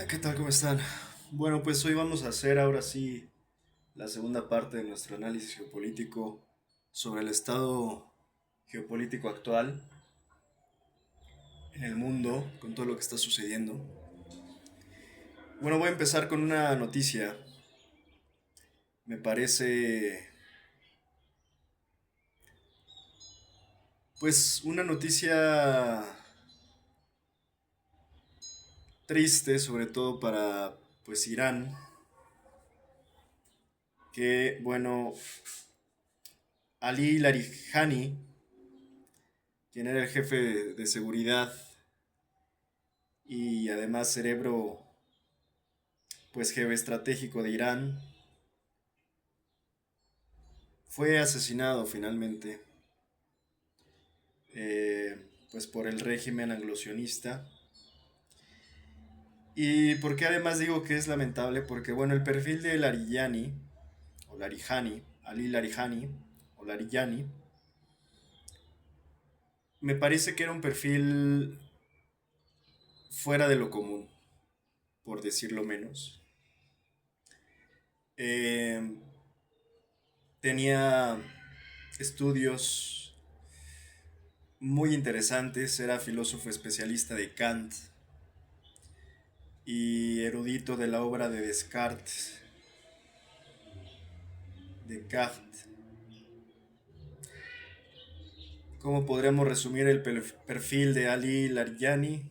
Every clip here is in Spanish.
¿Qué tal? ¿Cómo están? Bueno, pues hoy vamos a hacer ahora sí la segunda parte de nuestro análisis geopolítico sobre el estado geopolítico actual en el mundo, con todo lo que está sucediendo. Bueno, voy a empezar con una noticia. Me parece, pues, una noticia triste, sobre todo para, pues, Irán, que, bueno, Ali Larijani, quien era el jefe de seguridad y además cerebro pues geoestratégico de Irán, fue asesinado finalmente eh, pues por el régimen anglosionista. ¿Y por qué además digo que es lamentable? Porque bueno, el perfil de Larijani, o Larijani, Ali Larijani, o Larijani, me parece que era un perfil fuera de lo común, por decirlo menos. Eh, Tenía estudios muy interesantes, era filósofo especialista de Kant y erudito de la obra de Descartes. ¿Cómo podríamos resumir el perfil de Ali Larijani?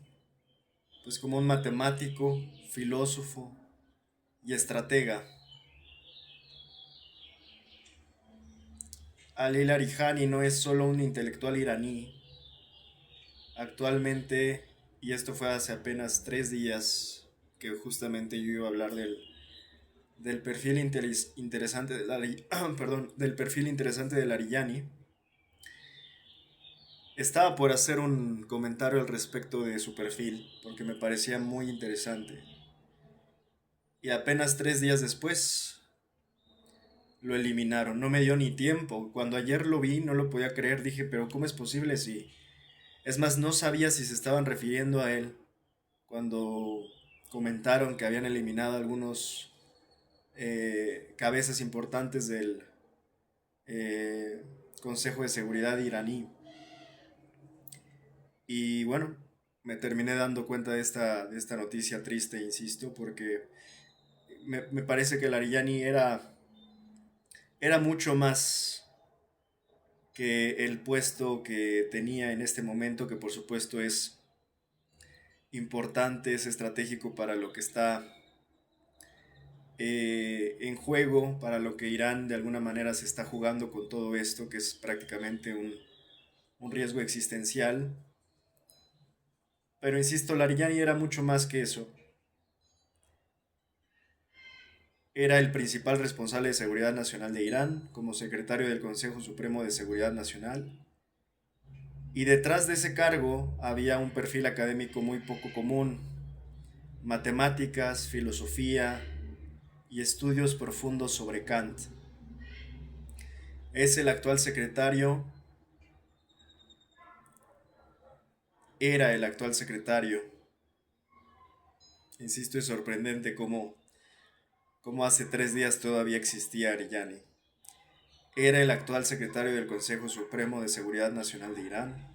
Pues como un matemático, filósofo y estratega. Ali Larijani no es solo un intelectual iraní. Actualmente, y esto fue hace apenas 3 días, que justamente yo iba a hablar del perfil interesante de perdón, del perfil interesante de Larijani. Estaba por hacer un comentario al respecto de su perfil, porque me parecía muy interesante. Y apenas 3 días después lo eliminaron. No me dio ni tiempo. Cuando ayer lo vi no lo podía creer. Dije, pero ¿cómo es posible si... Es más, no sabía si se estaban refiriendo a él cuando comentaron que habían eliminado algunos cabezas importantes del eh, Consejo de Seguridad iraní. Y bueno, me terminé dando cuenta de esta noticia triste, insisto, porque me parece que Larijani era mucho más que el puesto que tenía en este momento, que por supuesto es importante, es estratégico para lo que está en juego, para lo que Irán de alguna manera se está jugando con todo esto, que es prácticamente un riesgo existencial. Pero insisto, Larijani era mucho más que eso. Era el principal responsable de seguridad nacional de Irán, como secretario del Consejo Supremo de Seguridad Nacional. Y detrás de ese cargo había un perfil académico muy poco común: matemáticas, filosofía y estudios profundos sobre Kant. Es el actual secretario, era el actual secretario. Insisto, es sorprendente cómo hace 3 días todavía existía Ariyani. Era el actual secretario del Consejo Supremo de Seguridad Nacional de Irán,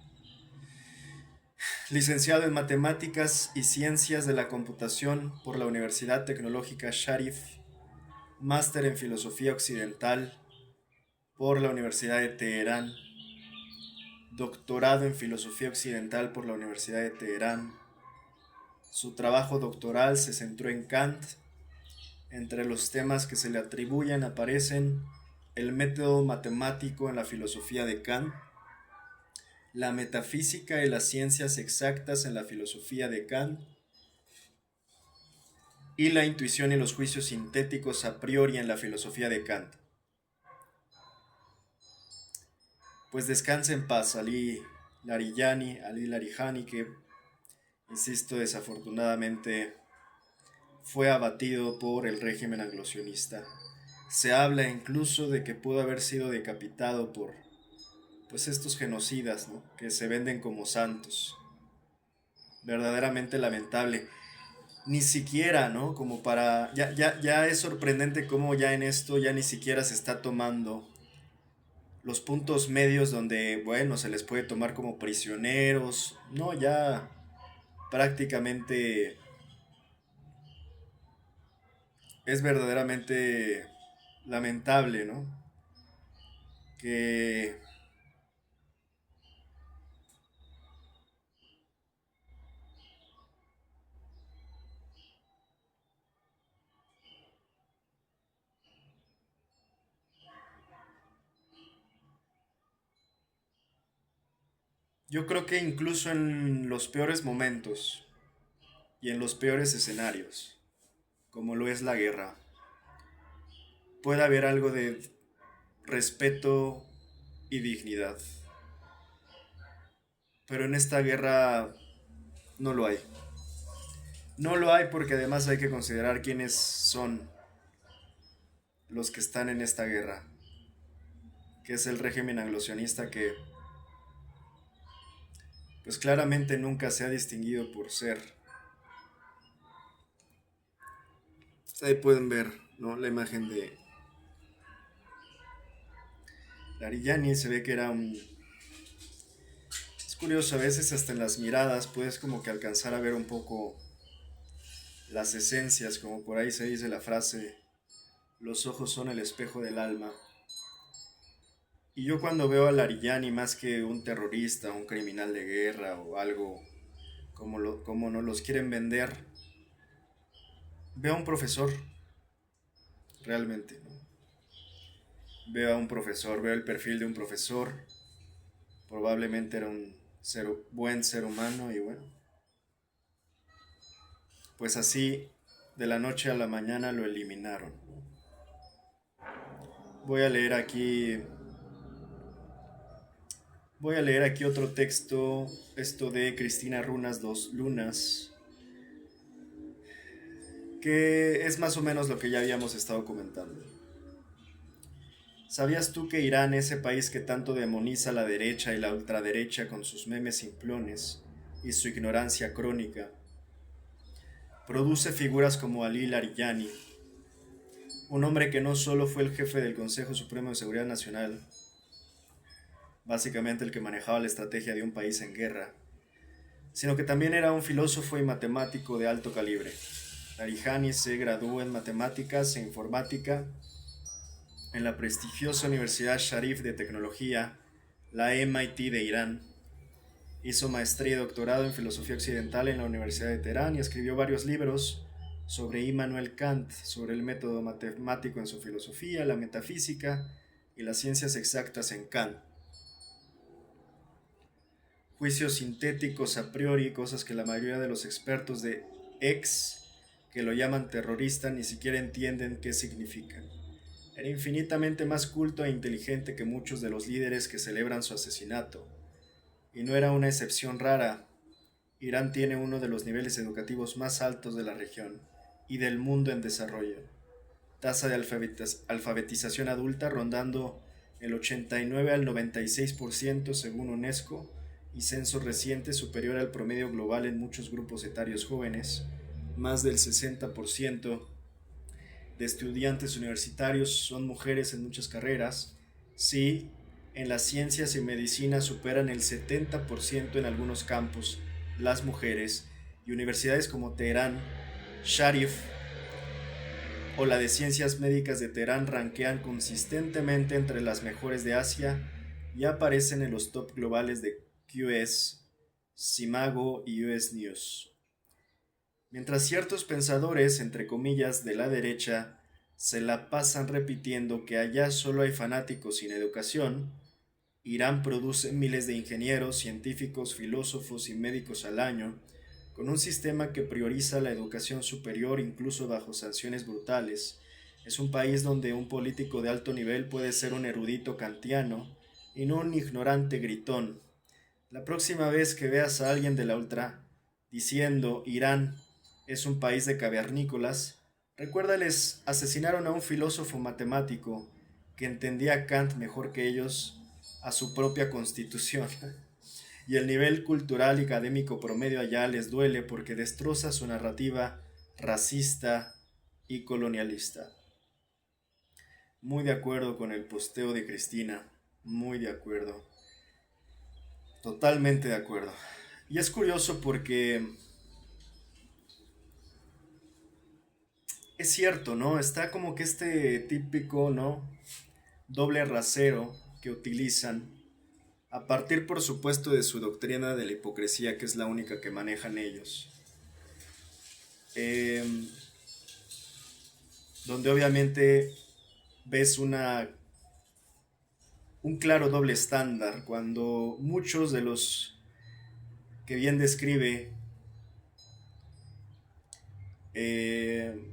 licenciado en Matemáticas y Ciencias de la Computación por la Universidad Tecnológica Sharif, máster en Filosofía Occidental por la Universidad de Teherán, doctorado en Filosofía Occidental por la Universidad de Teherán. Su trabajo doctoral se centró en Kant. Entre los temas que se le atribuyen aparecen el método matemático en la filosofía de Kant, la metafísica y las ciencias exactas en la filosofía de Kant, y la intuición y los juicios sintéticos a priori en la filosofía de Kant. Pues descanse en paz, Ali Larijani, que, insisto, desafortunadamente fue abatido por el régimen anglosionista. Se habla incluso de que pudo haber sido decapitado por pues estos genocidas, ¿no?, que se venden como santos. Verdaderamente lamentable. ni siquiera, ¿no? Como para, ya es sorprendente cómo ya en esto ya ni siquiera se está tomando los puntos medios donde, bueno, se les puede tomar como prisioneros, no, ya prácticamente es verdaderamente lamentable, ¿no? Que yo creo que incluso en los peores momentos y en los peores escenarios, como lo es la guerra, puede haber algo de respeto y dignidad. Pero en esta guerra no lo hay. No lo hay porque además hay que considerar quiénes son los que están en esta guerra, que es el régimen anglosionista que pues claramente nunca se ha distinguido por ser. Ahí pueden ver, ¿no? La imagen de Larillani, se ve que era un... Es curioso, a veces hasta en las miradas puedes como que alcanzar a ver un poco las esencias, como por ahí se dice la frase, los ojos son el espejo del alma. Y yo cuando veo a Larillani más que un terrorista, un criminal de guerra o algo como nos los quieren vender, veo a un profesor, realmente, ¿no? Veo a un profesor, veo el perfil de un profesor, probablemente era un buen ser humano y bueno, pues así de la noche a la mañana lo eliminaron. Voy a leer aquí, voy a leer aquí otro texto, esto de Cristina Runas Dos Lunas, que es más o menos lo que ya habíamos estado comentando. ¿Sabías tú que Irán, ese país que tanto demoniza a la derecha y la ultraderecha con sus memes simplones y su ignorancia crónica, produce figuras como Ali Larijani, un hombre que no solo fue el jefe del Consejo Supremo de Seguridad Nacional, básicamente el que manejaba la estrategia de un país en guerra, sino que también era un filósofo y matemático de alto calibre? Larijani se graduó en matemáticas e informática en la prestigiosa Universidad Sharif de Tecnología, la MIT de Irán. Hizo maestría y doctorado en filosofía occidental en la Universidad de Teherán y escribió varios libros sobre Immanuel Kant, sobre el método matemático en su filosofía, la metafísica y las ciencias exactas en Kant. Juicios sintéticos a priori, cosas que la mayoría de los expertos de ex que lo llaman terrorista ni siquiera entienden qué significan. Era infinitamente más culto e inteligente que muchos de los líderes que celebran su asesinato. Y no era una excepción rara. Irán tiene uno de los niveles educativos más altos de la región y del mundo en desarrollo. Tasa de alfabetización adulta rondando el 89 al 96% según UNESCO y censo reciente superior al promedio global en muchos grupos etarios jóvenes. Más del 60% de estudiantes universitarios son mujeres en muchas carreras. Sí, en las ciencias y medicina superan el 70% en algunos campos las mujeres, y universidades como Teherán, Sharif o la de Ciencias Médicas de Teherán ranquean consistentemente entre las mejores de Asia y aparecen en los top globales de QS, Simago y US News. Mientras ciertos pensadores, entre comillas, de la derecha, se la pasan repitiendo que allá solo hay fanáticos sin educación, Irán produce miles de ingenieros, científicos, filósofos y médicos al año, con un sistema que prioriza la educación superior incluso bajo sanciones brutales. Es un país donde un político de alto nivel puede ser un erudito kantiano y no un ignorante gritón. La próxima vez que veas a alguien de la ultra diciendo Irán es un país de cavernícolas, recuérdales, asesinaron a un filósofo matemático que entendía a Kant mejor que ellos, a su propia constitución. Y el nivel cultural y académico promedio allá les duele porque destroza su narrativa racista y colonialista. Muy de acuerdo con el posteo de Cristina, muy de acuerdo, totalmente de acuerdo. Y es curioso porque es cierto, ¿no? Está como que este típico, ¿no? Doble rasero que utilizan a partir, por supuesto, de su doctrina de la hipocresía, que es la única que manejan ellos. Eh, donde obviamente ves un claro doble estándar cuando muchos de los que bien describe eh,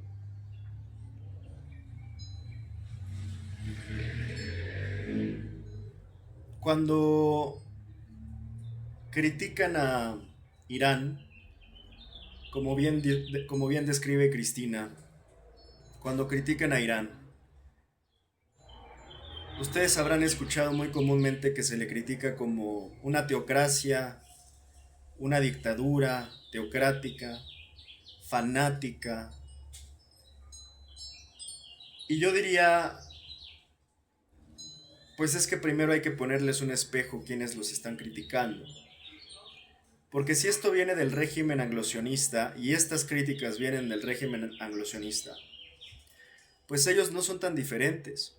cuando critican a Irán, como bien describe Cristina, cuando critican a Irán, ustedes habrán escuchado muy comúnmente que se le critica como una teocracia, una dictadura teocrática, fanática. Y yo diría, pues es que primero hay que ponerles un espejo quienes los están criticando. Porque si esto viene del régimen anglosionista y estas críticas vienen del régimen anglosionista, pues ellos no son tan diferentes.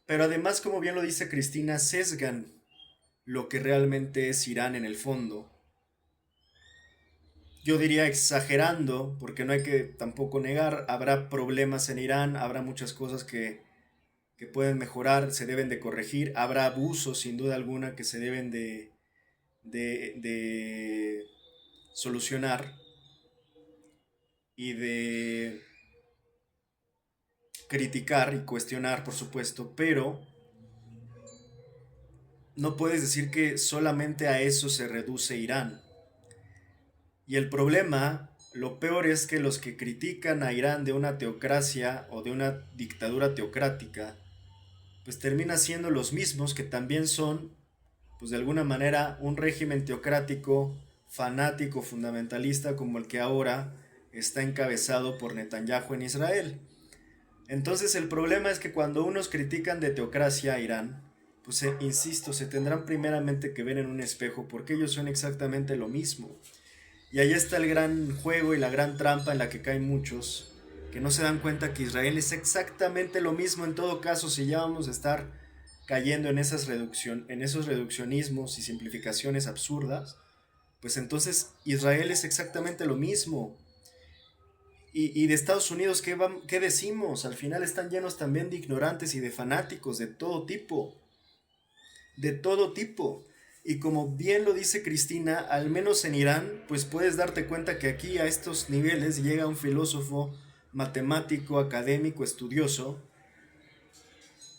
Pero además, como bien lo dice Cristina, sesgan lo que realmente es Irán en el fondo. Yo diría exagerando, porque no hay que tampoco negar, habrá problemas en Irán, habrá muchas cosas que pueden mejorar, se deben de corregir, habrá abusos sin duda alguna que se deben de solucionar y de criticar y cuestionar, por supuesto, pero no puedes decir que solamente a eso se reduce Irán. Y el problema, lo peor es que los que critican a Irán de una teocracia o de una dictadura teocrática, pues termina siendo los mismos que también son, pues de alguna manera, un régimen teocrático, fanático, fundamentalista como el que ahora está encabezado por Netanyahu en Israel. Entonces el problema es que cuando unos critican de teocracia a Irán, pues insisto, se tendrán primeramente que ver en un espejo porque ellos son exactamente lo mismo. Y ahí está el gran juego y la gran trampa en la que caen muchos, que no se dan cuenta que Israel es exactamente lo mismo en todo caso si ya vamos a estar cayendo en, en esos reduccionismos y simplificaciones absurdas, pues entonces Israel es exactamente lo mismo. Y de Estados Unidos, ¿qué decimos? Al final están llenos también de ignorantes y de fanáticos de todo tipo. De todo tipo. Y como bien lo dice Cristina, al menos en Irán, pues puedes darte cuenta que aquí a estos niveles llega un filósofo, matemático, académico, estudioso,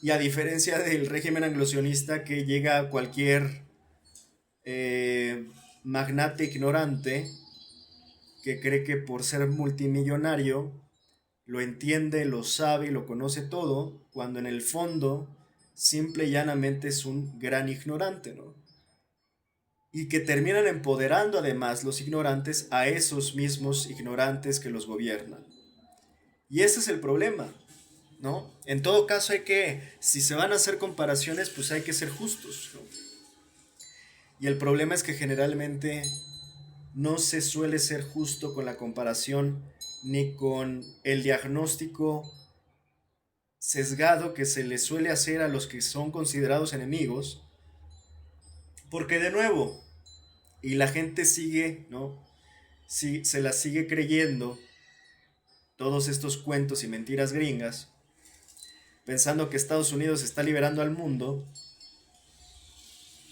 y a diferencia del régimen anglosionista que llega a cualquier eh, magnate ignorante que cree que por ser multimillonario lo entiende, lo sabe y lo conoce todo, cuando en el fondo simple y llanamente es un gran ignorante, ¿no? Y que terminan empoderando además los ignorantes a esos mismos ignorantes que los gobiernan. Y ese es el problema, ¿no? En todo caso si se van a hacer comparaciones, pues hay que ser justos, ¿no? Y el problema es que generalmente no se suele ser justo con la comparación ni con el diagnóstico sesgado que se le suele hacer a los que son considerados enemigos, porque de nuevo, y la gente sigue, ¿no? Si se la sigue creyendo todos estos cuentos y mentiras gringas, pensando que Estados Unidos está liberando al mundo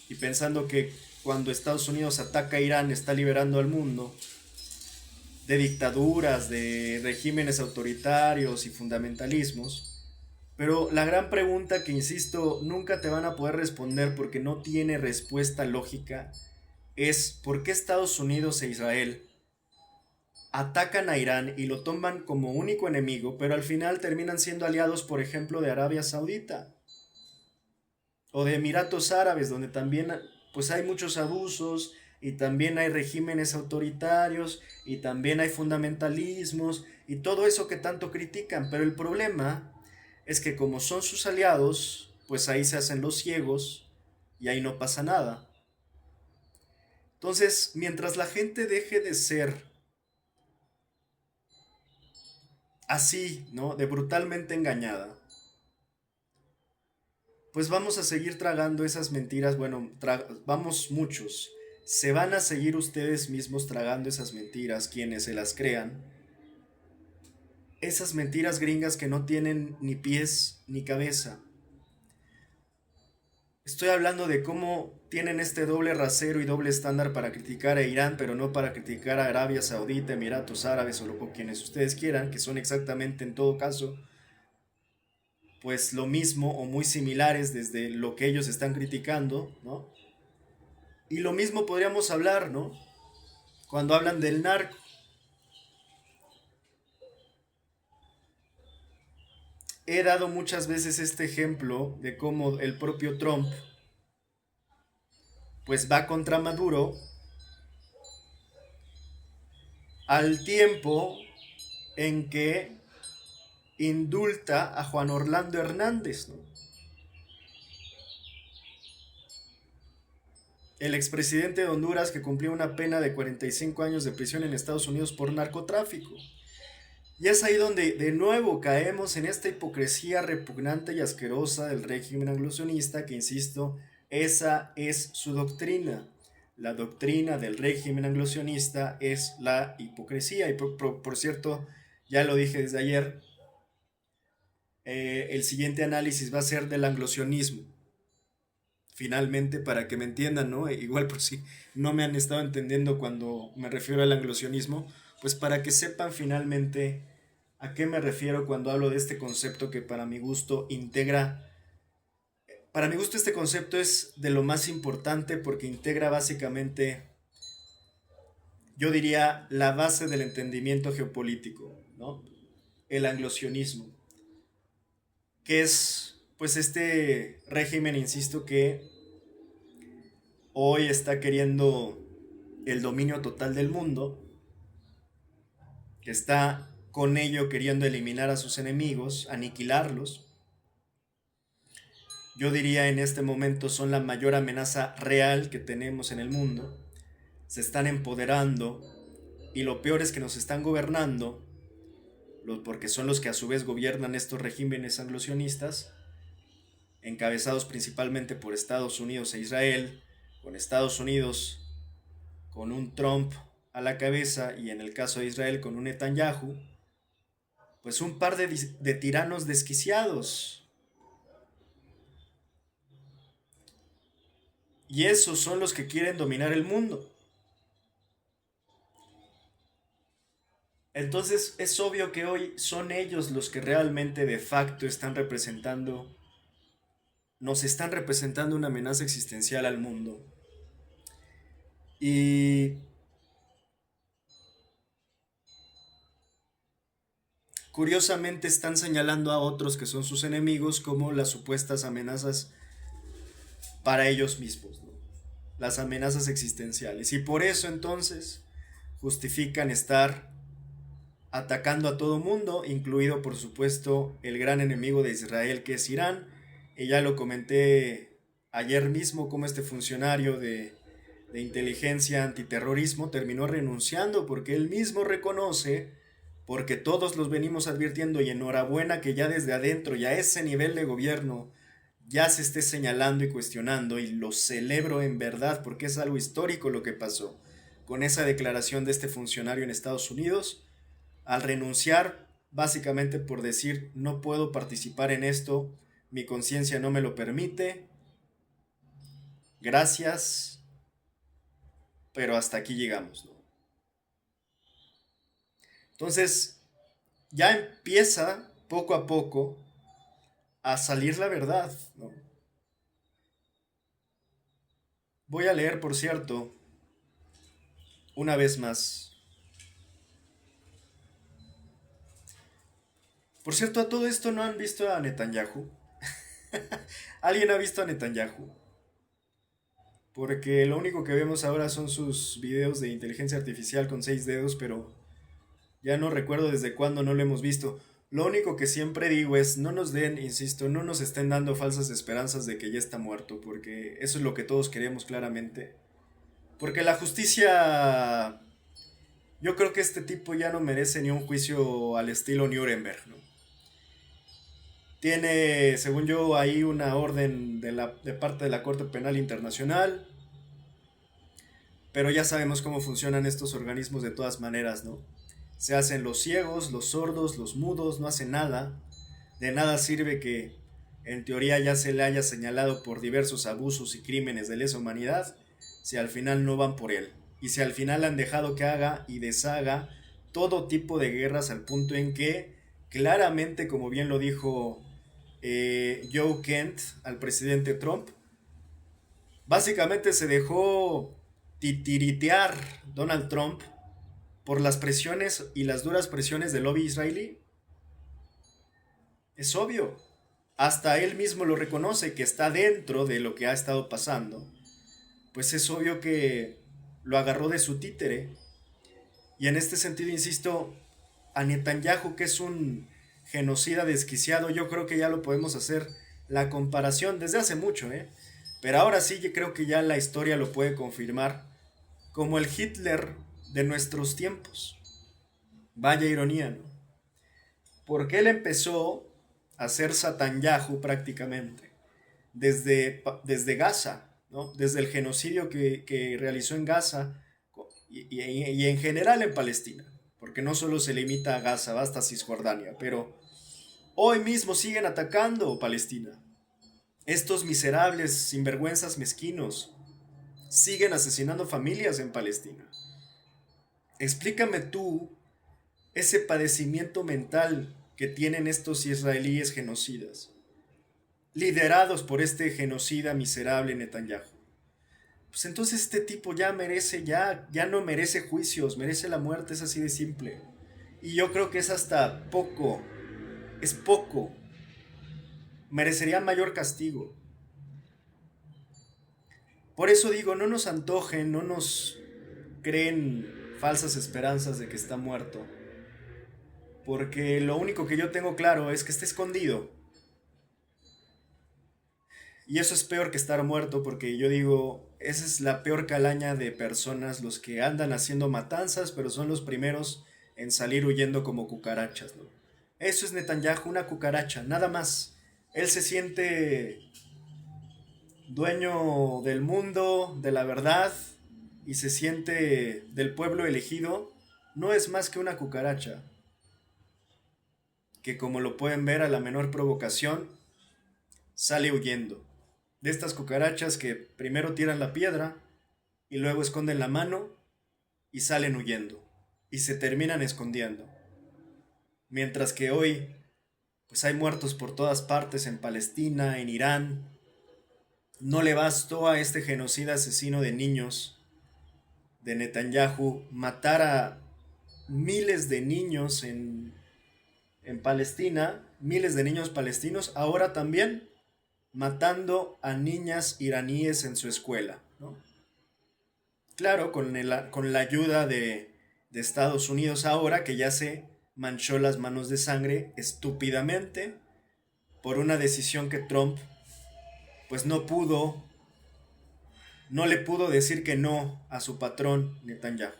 y pensando que cuando Estados Unidos ataca a Irán está liberando al mundo de dictaduras, de regímenes autoritarios y fundamentalismos. Pero la gran pregunta que, insisto, nunca te van a poder responder porque no tiene respuesta lógica es ¿por qué Estados Unidos e Israel atacan a Irán y lo toman como único enemigo, pero al final terminan siendo aliados, por ejemplo, de Arabia Saudita o de Emiratos Árabes, donde también pues hay muchos abusos, y también hay regímenes autoritarios, y también hay fundamentalismos, y todo eso que tanto critican. Pero el problema es que como son sus aliados, pues ahí se hacen los ciegos y ahí no pasa nada. Entonces, mientras la gente deje de ser así, ¿no? De brutalmente engañada, pues vamos a seguir tragando esas mentiras. Bueno, vamos muchos. Se van a seguir ustedes mismos tragando esas mentiras, quienes se las crean. Esas mentiras gringas que no tienen ni pies ni cabeza. Estoy hablando de cómo tienen este doble rasero y doble estándar para criticar a Irán, pero no para criticar a Arabia Saudita, Emiratos Árabes o quienes ustedes quieran, que son exactamente en todo caso, pues lo mismo o muy similares desde lo que ellos están criticando, ¿no? Y lo mismo podríamos hablar, ¿no? Cuando hablan del narco. He dado muchas veces este ejemplo de cómo el propio Trump, pues va contra Maduro al tiempo en que indulta a Juan Orlando Hernández, ¿no? El expresidente de Honduras que cumplió una pena de 45 años de prisión en Estados Unidos por narcotráfico. Y es ahí donde de nuevo caemos en esta hipocresía repugnante y asquerosa del régimen anglosionista, que insisto, esa es su doctrina. La doctrina del régimen anglosionista es la hipocresía. Y por cierto, ya lo dije desde ayer, el siguiente análisis va a ser del anglosionismo. Finalmente, para que me entiendan, ¿no? Igual por si no me han estado entendiendo cuando me refiero al anglosionismo, pues para que sepan finalmente a qué me refiero cuando hablo de este concepto que para mi gusto integra. Para mi gusto este concepto es de lo más importante porque integra básicamente, yo diría, la base del entendimiento geopolítico, ¿no? El anglosionismo, que es pues este régimen, insisto, que hoy está queriendo el dominio total del mundo, que está con ello queriendo eliminar a sus enemigos, aniquilarlos. Yo diría en este momento son la mayor amenaza real que tenemos en el mundo. Se están empoderando y lo peor es que nos están gobernando, porque son los que a su vez gobiernan estos regímenes anglosionistas, encabezados principalmente por Estados Unidos e Israel, con Estados Unidos con un Trump a la cabeza y en el caso de Israel con un Netanyahu, pues un par de tiranos desquiciados. Y esos son los que quieren dominar el mundo. Entonces es obvio que hoy son ellos los que realmente de facto están representando, nos están representando una amenaza existencial al mundo. Y curiosamente están señalando a otros que son sus enemigos como las supuestas amenazas para ellos mismos, ¿no? Las amenazas existenciales. Y por eso entonces justifican estar atacando a todo mundo, incluido por supuesto el gran enemigo de Israel que es Irán. Y ya lo comenté ayer mismo como este funcionario de inteligencia antiterrorismo terminó renunciando porque él mismo reconoce, porque todos los venimos advirtiendo y enhorabuena que ya desde adentro y a ese nivel de gobierno ya se esté señalando y cuestionando, y lo celebro en verdad porque es algo histórico lo que pasó con esa declaración de este funcionario en Estados Unidos, al renunciar básicamente por decir no puedo participar en esto, mi conciencia no me lo permite, gracias, pero hasta aquí llegamos, ¿no? Entonces ya empieza poco a poco a salir la verdad, ¿no? Voy a leer, por cierto, una vez más. Por cierto, a todo esto no han visto a Netanyahu. ¿Alguien ha visto a Netanyahu? porque lo único que vemos ahora son sus videos de inteligencia artificial con 6 dedos, pero ya no recuerdo desde cuándo no lo hemos visto. Lo único que siempre digo es, no nos den, insisto, no nos estén dando falsas esperanzas de que ya está muerto, porque eso es lo que todos queremos claramente. Porque la justicia, yo creo que este tipo ya no merece ni un juicio al estilo Nuremberg, ¿no? Tiene, según yo, ahí una orden de parte de la Corte Penal Internacional, pero ya sabemos cómo funcionan estos organismos de todas maneras, ¿no? Se hacen los ciegos, los sordos, los mudos, no hacen nada. De nada sirve que en teoría ya se le haya señalado por diversos abusos y crímenes de lesa humanidad si al final no van por él. Y si al final han dejado que haga y deshaga todo tipo de guerras al punto en que claramente, como bien lo dijo Joe Kent al presidente Trump, básicamente se dejó titiritear Donald Trump por las presiones y las duras presiones del lobby israelí. Es obvio. Hasta él mismo lo reconoce que está dentro de lo que ha estado pasando. Pues es obvio que lo agarró de su títere. Y en este sentido, insisto, a Netanyahu, que es un genocida desquiciado, yo creo que ya lo podemos hacer la comparación desde hace mucho, ¿eh? Pero ahora sí, yo creo que ya la historia lo puede confirmar como el Hitler de nuestros tiempos. Vaya ironía, ¿no? Porque él empezó a ser Satanyahu prácticamente desde Gaza, ¿no? Desde el genocidio que realizó en Gaza y en general en Palestina, porque no solo se limita a Gaza, va hasta Cisjordania, pero hoy mismo siguen atacando Palestina. Estos miserables, sinvergüenzas mezquinos, siguen asesinando familias en Palestina. Explícame tú ese padecimiento mental que tienen estos israelíes genocidas, liderados por este genocida miserable Netanyahu. Pues entonces este tipo ya merece, ya no merece juicios, merece la muerte, es así de simple. Y yo creo que es hasta poco, es poco, merecería mayor castigo. Por eso digo, no nos antojen, no nos creen falsas esperanzas de que está muerto, porque lo único que yo tengo claro es que está escondido. Y eso es peor que estar muerto, porque yo digo, esa es la peor calaña de personas, los que andan haciendo matanzas, pero son los primeros en salir huyendo como cucarachas, ¿no? Eso es Netanyahu, una cucaracha, nada más. Él se siente dueño del mundo, de la verdad, y se siente del pueblo elegido. No es más que una cucaracha, que como lo pueden ver a la menor provocación, sale huyendo. De estas cucarachas que primero tiran la piedra y luego esconden la mano y salen huyendo y se terminan escondiendo. Mientras que hoy pues hay muertos por todas partes en Palestina, en Irán. No le bastó a este genocida asesino de niños de Netanyahu matar a miles de niños en Palestina, miles de niños palestinos, ahora también matando a niñas iraníes en su escuela, ¿no? Claro, con la ayuda de Estados Unidos ahora, que ya se manchó las manos de sangre estúpidamente por una decisión que Trump pues no le pudo decir que no a su patrón Netanyahu.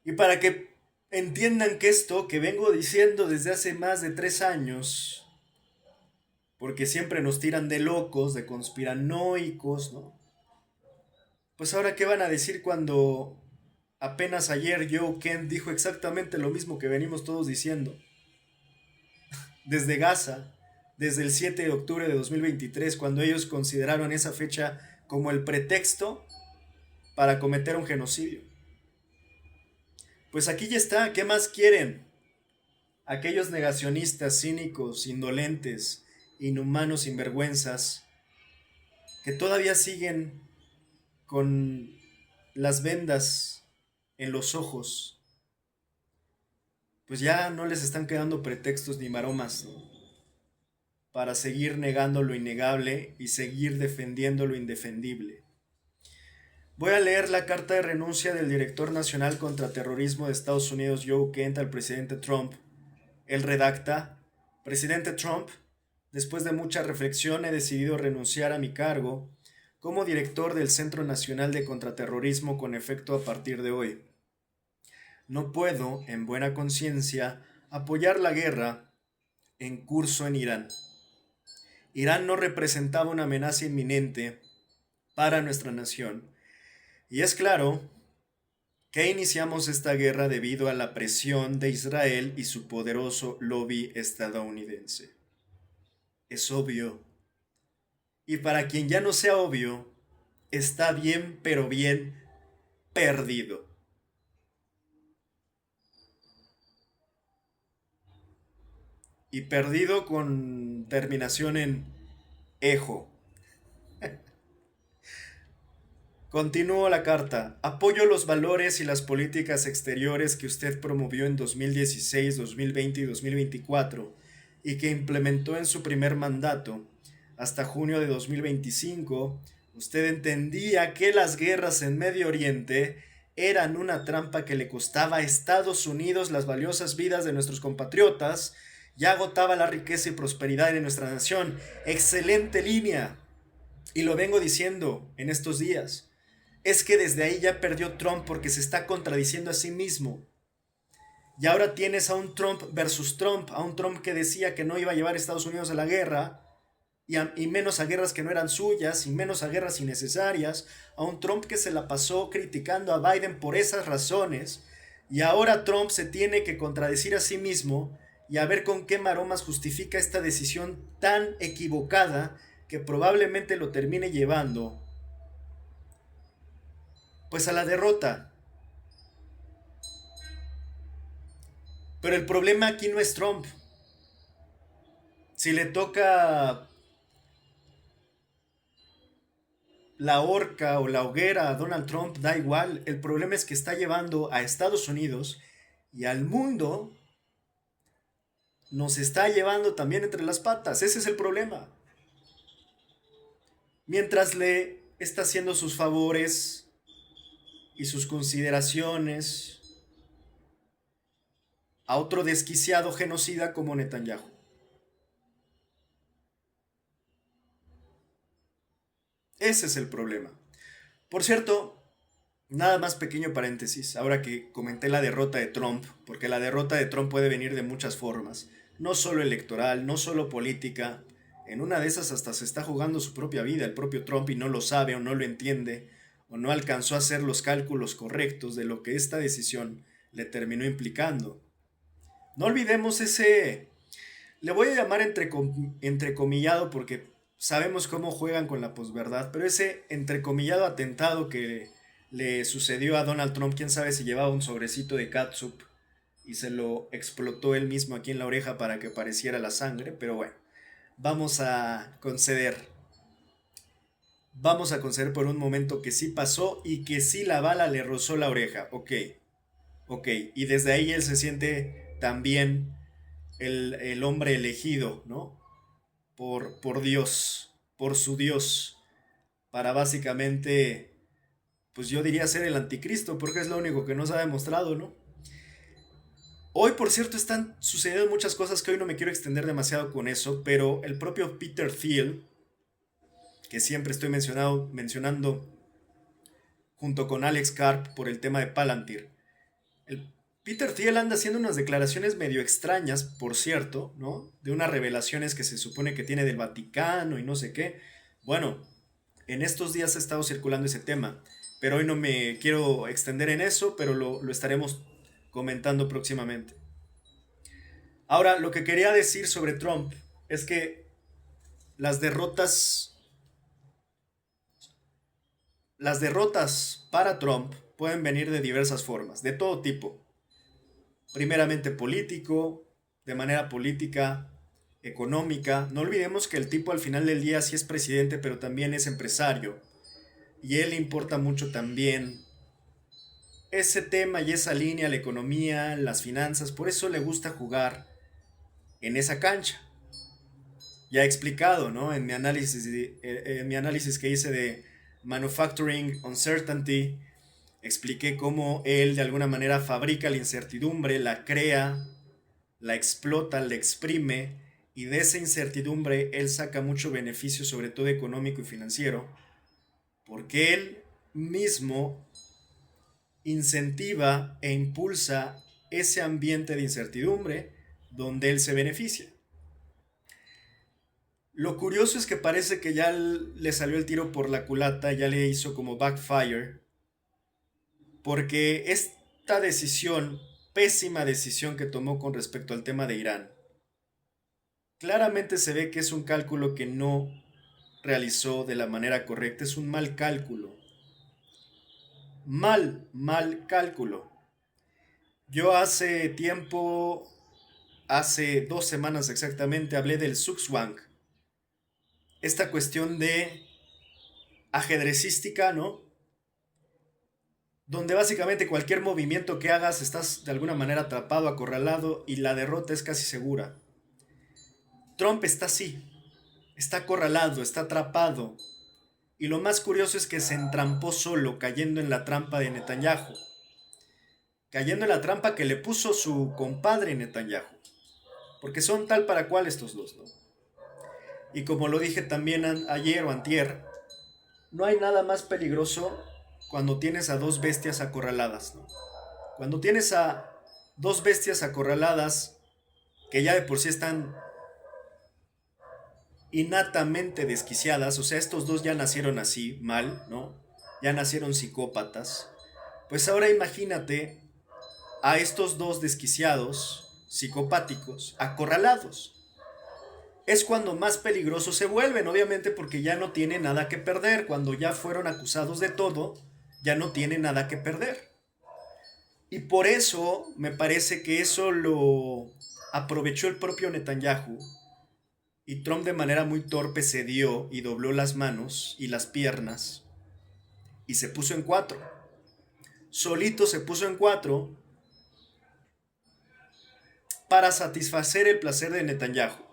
Y para que entiendan que esto que vengo diciendo desde hace más de 3 años, porque siempre nos tiran de locos, de conspiranoicos, ¿no? Pues ahora, ¿qué van a decir cuando apenas ayer Joe Kent dijo exactamente lo mismo que venimos todos diciendo? Desde Gaza, desde el 7 de octubre de 2023, cuando ellos consideraron esa fecha como el pretexto para cometer un genocidio. Pues aquí ya está, ¿qué más quieren? Aquellos negacionistas, cínicos, indolentes, inhumanos, sinvergüenzas, que todavía siguen con las vendas en los ojos, pues ya no les están quedando pretextos ni maromas, ¿no? para seguir negando lo innegable y seguir defendiendo lo indefendible. Voy a leer la carta de renuncia del director nacional contra terrorismo de Estados Unidos, Joe Kent, al presidente Trump. Él redacta: Presidente Trump, después de mucha reflexión he decidido renunciar a mi cargo como director del Centro Nacional de Contraterrorismo con efecto a partir de hoy. No puedo, en buena conciencia, apoyar la guerra en curso en Irán. Irán no representaba una amenaza inminente para nuestra nación. Y es claro que iniciamos esta guerra debido a la presión de Israel y su poderoso lobby estadounidense. Es obvio. Y para quien ya no sea obvio, está bien, pero bien perdido. Y perdido con terminación en ejo. Continúo la carta. Apoyo los valores y las políticas exteriores que usted promovió en 2016, 2020 y 2024 y que implementó en su primer mandato. Hasta junio de 2025, usted entendía que las guerras en Medio Oriente eran una trampa que le costaba a Estados Unidos las valiosas vidas de nuestros compatriotas y agotaba la riqueza y prosperidad de nuestra nación. Excelente línea. Y lo vengo diciendo en estos días. Es que desde ahí ya perdió Trump porque se está contradiciendo a sí mismo. Y ahora tienes a un Trump versus Trump, a un Trump que decía que no iba a llevar a Estados Unidos a la guerra, y menos a guerras que no eran suyas, y menos a guerras innecesarias, a un Trump que se la pasó criticando a Biden por esas razones, y ahora Trump se tiene que contradecir a sí mismo y a ver con qué maromas justifica esta decisión tan equivocada que probablemente lo termine llevando pues a la derrota. Pero el problema aquí no es Trump. Si le toca la horca o la hoguera a Donald Trump, da igual. El problema es que está llevando a Estados Unidos y al mundo, nos está llevando también entre las patas. Ese es el problema. Mientras le está haciendo sus favores y sus consideraciones a otro desquiciado genocida como Netanyahu. Ese es el problema. Por cierto, nada más pequeño paréntesis, ahora que comenté la derrota de Trump, porque la derrota de Trump puede venir de muchas formas, no solo electoral, no solo política, en una de esas hasta se está jugando su propia vida el propio Trump y no lo sabe o no lo entiende o no alcanzó a hacer los cálculos correctos de lo que esta decisión le terminó implicando. No olvidemos ese, le voy a llamar entrecomillado porque sabemos cómo juegan con la posverdad, pero ese entrecomillado atentado que le sucedió a Donald Trump, quién sabe si llevaba un sobrecito de catsup y se lo explotó él mismo aquí en la oreja para que pareciera la sangre, pero bueno, vamos a conceder. Vamos a conceder por un momento que sí pasó y que sí la bala le rozó la oreja. Ok, ok. Y desde ahí él se siente también el hombre elegido, ¿no? Por Dios, por su Dios, para básicamente, pues yo diría ser el anticristo, porque es lo único que nos ha demostrado, ¿no? Hoy, por cierto, están sucediendo muchas cosas que hoy no me quiero extender demasiado con eso, pero el propio Peter Thiel, que siempre estoy mencionando junto con Alex Karp por el tema de Palantir, el Peter Thiel anda haciendo unas declaraciones medio extrañas, por cierto, ¿no? De unas revelaciones que se supone que tiene del Vaticano y no sé qué. Bueno, en estos días ha estado circulando ese tema, pero hoy no me quiero extender en eso, pero lo estaremos comentando próximamente. Ahora, lo que quería decir sobre Trump es que las derrotas, las derrotas para Trump pueden venir de diversas formas, de todo tipo. Primeramente político, de manera política, económica. No olvidemos que el tipo al final del día sí es presidente, pero también es empresario. Y él le importa mucho también ese tema y esa línea, la economía, las finanzas. Por eso le gusta jugar en esa cancha. ya he explicado, ¿no? En mi análisis que hice de Manufacturing Uncertainty, expliqué cómo él de alguna manera fabrica la incertidumbre, la crea, la explota, la exprime, y de esa incertidumbre él saca mucho beneficio, sobre todo económico y financiero, porque él mismo incentiva e impulsa ese ambiente de incertidumbre donde él se beneficia. Lo curioso es que parece que ya le salió el tiro por la culata, ya le hizo como backfire, porque esta decisión, pésima decisión que tomó con respecto al tema de Irán, claramente se ve que es un cálculo que no realizó de la manera correcta, es un mal cálculo, mal cálculo. Yo hace tiempo, hace 2 semanas exactamente, hablé del Zugzwang, esta cuestión de ajedrecística, ¿no? Donde básicamente cualquier movimiento que hagas estás de alguna manera atrapado, acorralado y la derrota es casi segura. Trump está así, está acorralado, está atrapado. Y lo más curioso es que se entrampó solo, cayendo en la trampa de Netanyahu. Cayendo en la trampa que le puso su compadre Netanyahu. Porque son tal para cual estos dos, ¿no? Y como lo dije también ayer o antier, no hay nada más peligroso cuando tienes a dos bestias acorraladas, ¿no? Cuando tienes a dos bestias acorraladas que ya de por sí están innatamente desquiciadas, o sea, estos dos ya nacieron así, mal, ¿no? Ya nacieron psicópatas. Pues ahora imagínate a estos dos desquiciados, psicopáticos, acorralados. Es cuando más peligrosos se vuelven, obviamente porque ya no tienen nada que perder. Cuando ya fueron acusados de todo, ya no tienen nada que perder. Y por eso me parece que eso lo aprovechó el propio Netanyahu. Y Trump de manera muy torpe cedió y dobló las manos y las piernas y se puso en cuatro. Solito se puso en cuatro para satisfacer el placer de Netanyahu.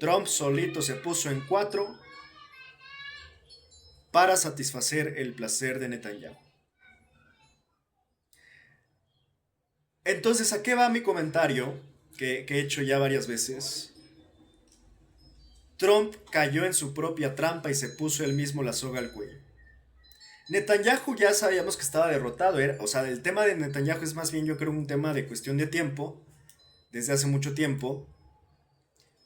Trump solito se puso en cuatro para satisfacer el placer de Netanyahu. Entonces, ¿a qué va mi comentario? Que he hecho ya varias veces. Trump cayó en su propia trampa y se puso él mismo la soga al cuello. Netanyahu ya sabíamos que estaba derrotado. O sea, el tema de Netanyahu es más bien, yo creo, un tema de cuestión de tiempo, desde hace mucho tiempo,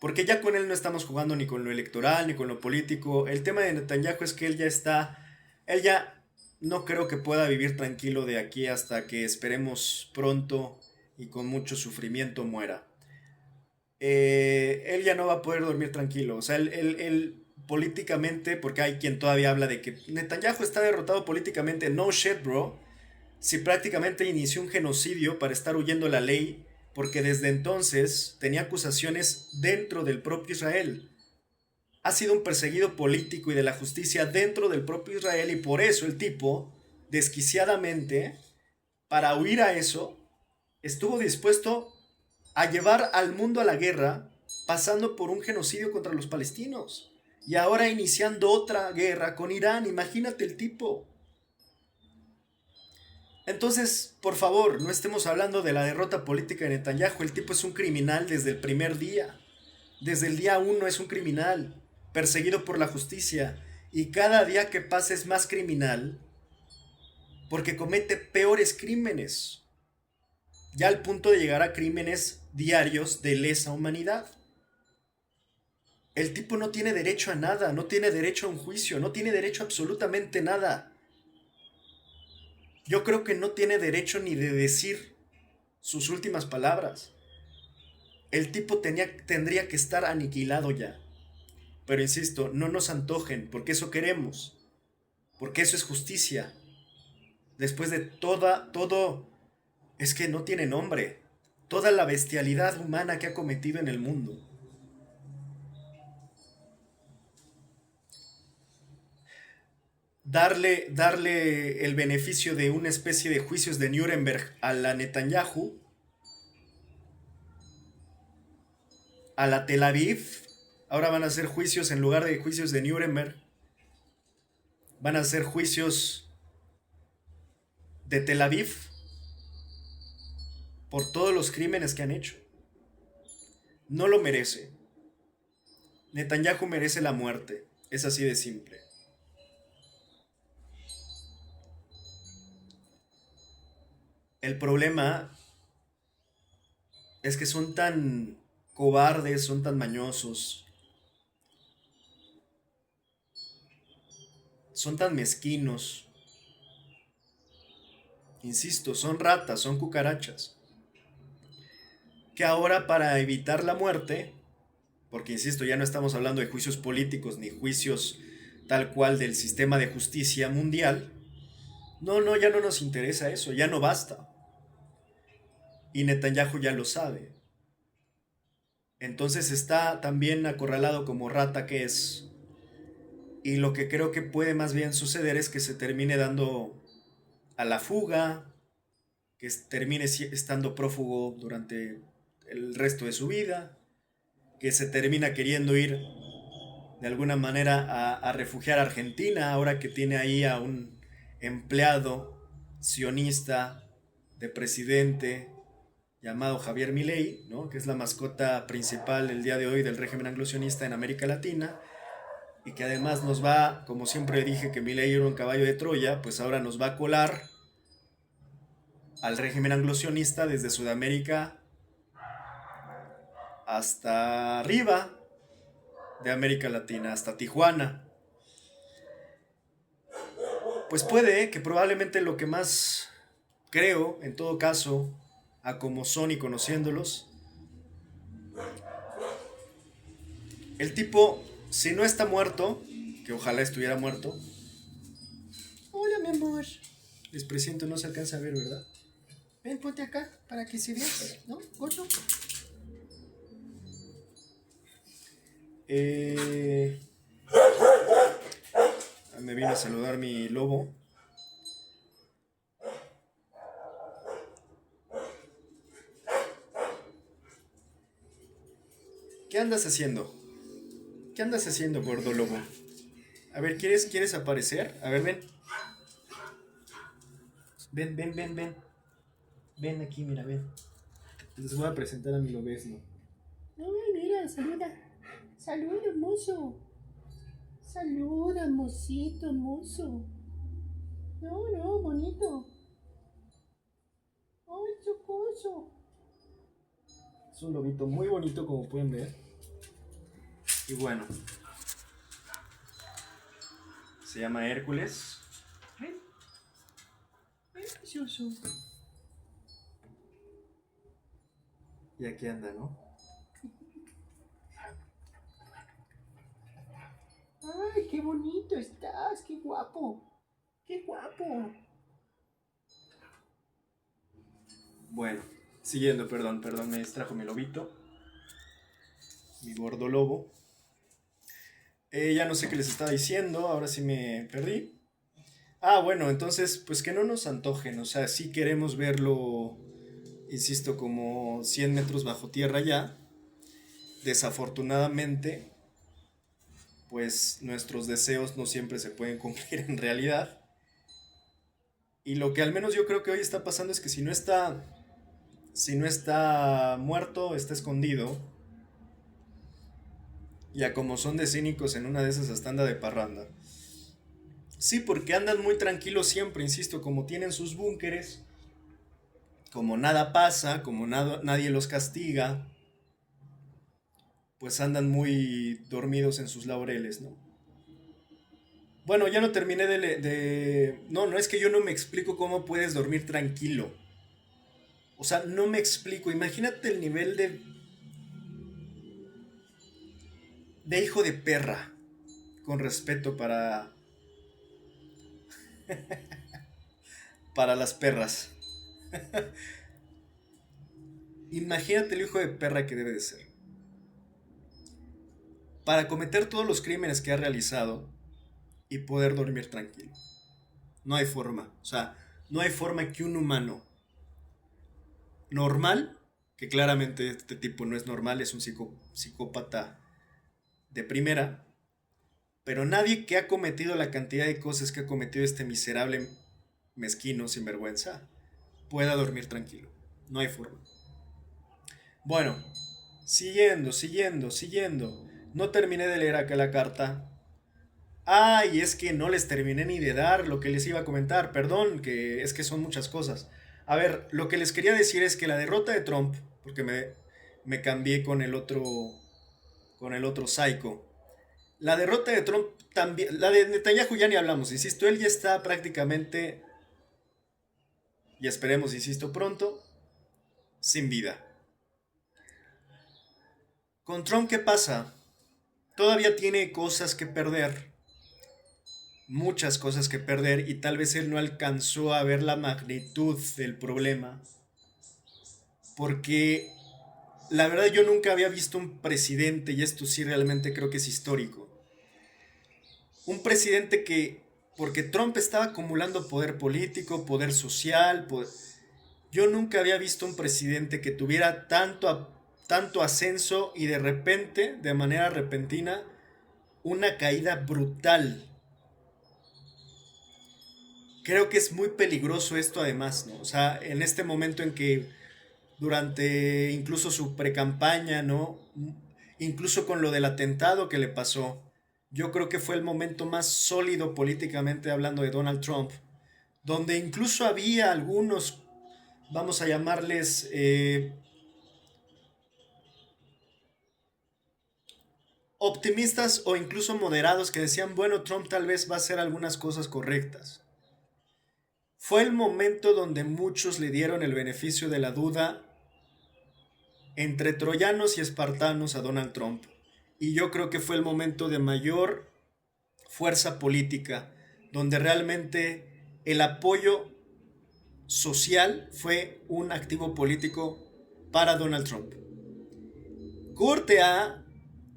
porque ya con él no estamos jugando ni con lo electoral ni con lo político. El tema de Netanyahu es que él ya no creo que pueda vivir tranquilo de aquí hasta que esperemos pronto y con mucho sufrimiento muera. Él ya no va a poder dormir tranquilo. O sea, él políticamente, porque hay quien todavía habla de que Netanyahu está derrotado políticamente. No shit, bro. Si prácticamente inició un genocidio para estar huyendo la ley, porque desde entonces tenía acusaciones dentro del propio Israel. Ha sido un perseguido político y de la justicia dentro del propio Israel, y por eso el tipo, desquiciadamente, para huir a eso, estuvo dispuesto a llevar al mundo a la guerra, pasando por un genocidio contra los palestinos. Y ahora iniciando otra guerra con Irán. Imagínate el tipo. Entonces, por favor, no estemos hablando de la derrota política de Netanyahu. El tipo es un criminal desde el primer día. Desde el día uno es un criminal, perseguido por la justicia. Y cada día que pasa es más criminal porque comete peores crímenes. Ya al punto de llegar a crímenes diarios de lesa humanidad. El tipo no tiene derecho a nada, no tiene derecho a un juicio, no tiene derecho a absolutamente nada. Yo creo que no tiene derecho ni de decir sus últimas palabras. El tipo tendría que estar aniquilado ya. Pero insisto, no nos antojen, porque eso queremos. Porque eso es justicia. Después de todo, es que no tiene nombre. Toda la bestialidad humana que ha cometido en el mundo. Darle el beneficio de una especie de juicios de Nuremberg a la Netanyahu, a la Tel Aviv, Ahora van a ser juicios, en lugar de juicios de Nuremberg, van a ser juicios de Tel Aviv por todos los crímenes que han hecho. No lo merece. Netanyahu merece la muerte. Es así de simple. El problema es que son tan cobardes, son tan mañosos, son tan mezquinos. Insisto, son ratas, son cucarachas. Que ahora para evitar la muerte, porque insisto, ya no estamos hablando de juicios políticos ni juicios tal cual del sistema de justicia mundial, no, ya no nos interesa eso, ya no basta. Y Netanyahu ya lo sabe. Entonces está también acorralado como rata que es. Y lo que creo que puede más bien suceder es que se termine dando a la fuga, que termine estando prófugo durante el resto de su vida, que se termina queriendo ir de alguna manera a refugiar a Argentina, ahora que tiene ahí a un empleado sionista de presidente llamado Javier Milei, ¿no? Que es la mascota principal el día de hoy del régimen anglo-sionista en América Latina, y que además nos va, como siempre dije que Milei era un caballo de Troya, pues ahora nos va a colar al régimen anglo-sionista desde Sudamérica hasta arriba de América Latina, hasta Tijuana. Pues puede que probablemente lo que más creo, en todo caso, a como son y conociéndolos, el tipo, si no está muerto, que ojalá estuviera muerto. Hola, mi amor. Les presiento, no se alcanza a ver, ¿verdad? Ven, ponte acá para que se vea, ¿no? Gordo. Me vino a saludar mi lobo. ¿Qué andas haciendo? ¿Qué andas haciendo, gordo lobo? A ver, ¿quieres aparecer? A ver, ven. Ven. Ven aquí, mira, ven. Les voy a presentar a mi lobesno. Ay, mira, saluda. Saluda, hermoso. Saluda, hermosito, hermoso. No, bonito. Ay, chocoso. Es un lobito muy bonito, como pueden ver. Y bueno, se llama Hércules. Ven, precioso. Y aquí anda, ¿no? Ay, qué bonito estás, qué guapo. Qué guapo. Bueno, siguiendo, perdón, me distrajo mi lobito. Mi gordo lobo. Ya no sé qué les estaba diciendo, ahora sí me perdí. Ah, bueno, entonces, pues que no nos antojen, o sea, sí queremos verlo, insisto, como 100 metros bajo tierra ya. Desafortunadamente, pues nuestros deseos no siempre se pueden cumplir en realidad. Y lo que al menos yo creo que hoy está pasando es que si no está muerto, está escondido. Ya como son de cínicos, en una de esas hasta anda de parranda. Sí, porque andan muy tranquilos siempre, insisto, como tienen sus búnkeres, como nada pasa, como nadie los castiga, pues andan muy dormidos en sus laureles, ¿no? Bueno, ya no terminé No, es que yo no me explico cómo puedes dormir tranquilo. O sea, no me explico. Imagínate el nivel de hijo de perra, con respeto para las perras. Imagínate el hijo de perra que debe de ser. Para cometer todos los crímenes que ha realizado y poder dormir tranquilo. No hay forma. O sea, no hay forma que un humano normal, que claramente este tipo no es normal, es un psicópata de primera, pero nadie que ha cometido la cantidad de cosas que ha cometido este miserable, mezquino, sinvergüenza, pueda dormir tranquilo. No hay forma. Bueno, siguiendo. No terminé de leer acá la carta. Y es que no les terminé ni de dar lo que les iba a comentar. Perdón, que es que son muchas cosas. A ver, lo que les quería decir es que la derrota de Trump, porque me cambié con el otro psycho. La derrota de Trump también, la de Netanyahu ya ni hablamos, insisto, él ya está prácticamente, y esperemos, insisto, pronto, sin vida. Con Trump, ¿qué pasa? Todavía tiene cosas que perder, muchas cosas que perder, y tal vez él no alcanzó a ver la magnitud del problema, porque la verdad yo nunca había visto un presidente, y esto sí realmente creo que es histórico, un presidente que, porque Trump estaba acumulando poder político, poder social, yo nunca había visto un presidente que tuviera tanto ascenso y de repente, de manera repentina, una caída brutal. Creo que es muy peligroso esto además, ¿no? O sea, en este momento en que durante incluso su precampaña, ¿no? Incluso con lo del atentado que le pasó, yo creo que fue el momento más sólido políticamente hablando de Donald Trump, donde incluso había algunos, vamos a llamarles, optimistas o incluso moderados que decían, bueno, Trump tal vez va a hacer algunas cosas correctas. Fue el momento donde muchos le dieron el beneficio de la duda entre troyanos y espartanos a Donald Trump. Y yo creo que fue el momento de mayor fuerza política, donde realmente el apoyo social fue un activo político para Donald Trump. Corte A,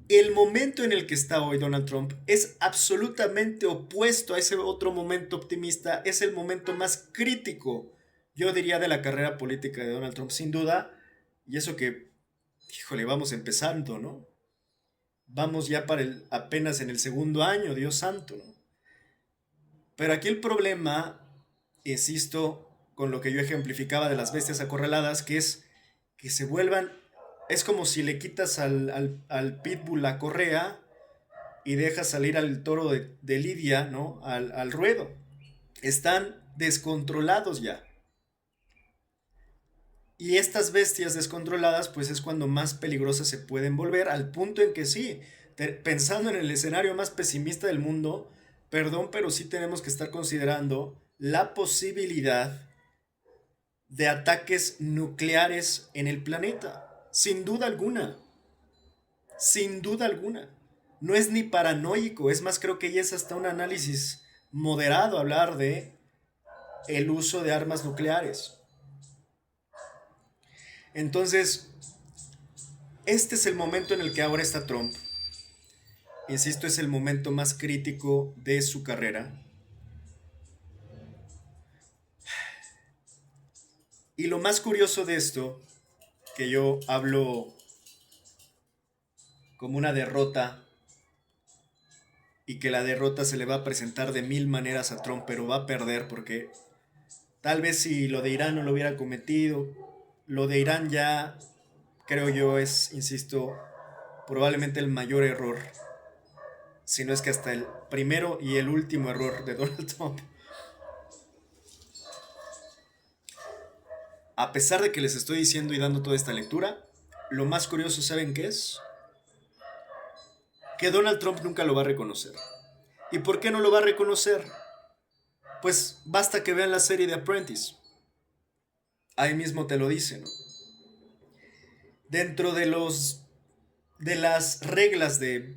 el momento en el que está hoy Donald Trump es absolutamente opuesto a ese otro momento optimista, es el momento más crítico, yo diría, de la carrera política de Donald Trump, sin duda, y eso que, híjole, vamos empezando, ¿no? Vamos ya para apenas en el segundo año, Dios santo, ¿no? Pero aquí el problema, insisto, con lo que yo ejemplificaba de las bestias acorraladas, que es que se vuelvan, es como si le quitas al pitbull la correa y dejas salir al toro de Lidia, ¿no? Al ruedo. Están descontrolados ya. Y estas bestias descontroladas, pues es cuando más peligrosas se pueden volver, al punto en que sí, pensando en el escenario más pesimista del mundo, perdón, pero sí tenemos que estar considerando la posibilidad de ataques nucleares en el planeta. Sin duda alguna. Sin duda alguna. No es ni paranoico, es más, creo que ya es hasta un análisis moderado hablar de el uso de armas nucleares. Entonces, este es el momento en el que ahora está Trump. Insisto, es el momento más crítico de su carrera. Y lo más curioso de esto, que yo hablo como una derrota y que la derrota se le va a presentar de mil maneras a Trump, pero va a perder porque tal vez si lo de Irán no lo hubiera cometido, lo de Irán ya, creo yo, es, insisto, probablemente el mayor error, si no es que hasta el primero y el último error de Donald Trump. A pesar de que les estoy diciendo y dando toda esta lectura, lo más curioso, ¿saben qué es? Que Donald Trump nunca lo va a reconocer. ¿Y por qué no lo va a reconocer? Pues basta que vean la serie de Apprentice. Ahí mismo te lo dice, ¿no? Dentro de las reglas de,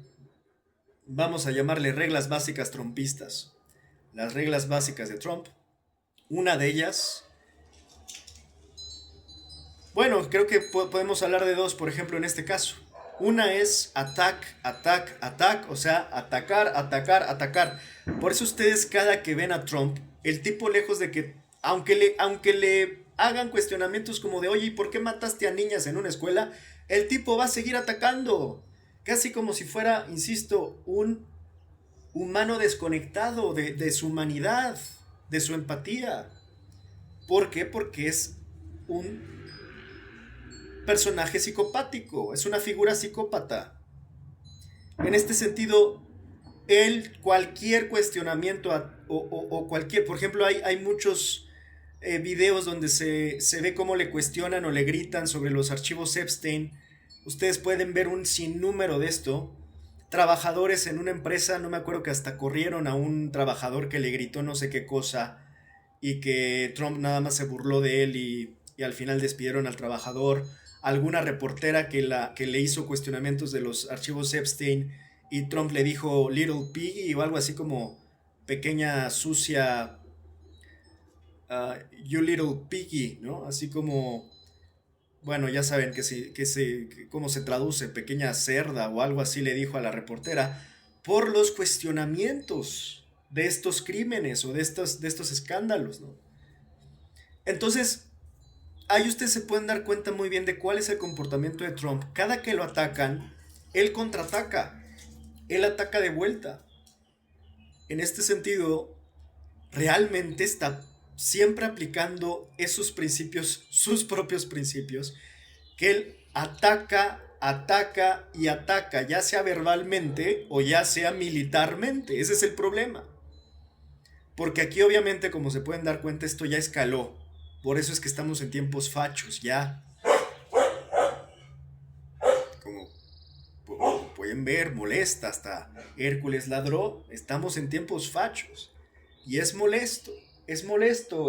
vamos a llamarle reglas básicas trumpistas, las reglas básicas de Trump, una de ellas, bueno, creo que podemos hablar de dos, por ejemplo, en este caso. Una es attack, o sea, atacar. Por eso ustedes cada que ven a Trump, el tipo lejos de que, aunque le hagan cuestionamientos como de, oye, ¿y por qué mataste a niñas en una escuela? El tipo va a seguir atacando. casi como si fuera, insisto, un humano desconectado de su humanidad, de su empatía. ¿Por qué? Porque es un personaje psicopático, es una figura psicópata. En este sentido, él, cualquier cuestionamiento o cualquier, por ejemplo, hay muchos videos donde se ve cómo le cuestionan o le gritan sobre los archivos Epstein. Ustedes pueden ver un sinnúmero de esto. Trabajadores en una empresa, no me acuerdo, que hasta corrieron a un trabajador que le gritó no sé qué cosa y que Trump nada más se burló de él y al final despidieron al trabajador. Alguna reportera que le hizo cuestionamientos de los archivos Epstein y Trump le dijo Little Piggy o algo así como pequeña sucia, You Little Piggy, ¿no? Así como, bueno, ya saben cómo se traduce, pequeña cerda o algo así le dijo a la reportera por los cuestionamientos de estos crímenes o de estos escándalos, ¿no? Entonces, ahí ustedes se pueden dar cuenta muy bien de cuál es el comportamiento de Trump. Cada que lo atacan, él contraataca, él ataca de vuelta. En este sentido, realmente está siempre aplicando esos principios, sus propios principios, que él ataca, ataca y ataca, ya sea verbalmente o ya sea militarmente. Ese es el problema. Porque aquí obviamente, como se pueden dar cuenta, esto ya escaló. Por eso es que estamos en tiempos fachos, ya. Como pueden ver, molesta, hasta Hércules ladró. Estamos en tiempos fachos. Y es molesto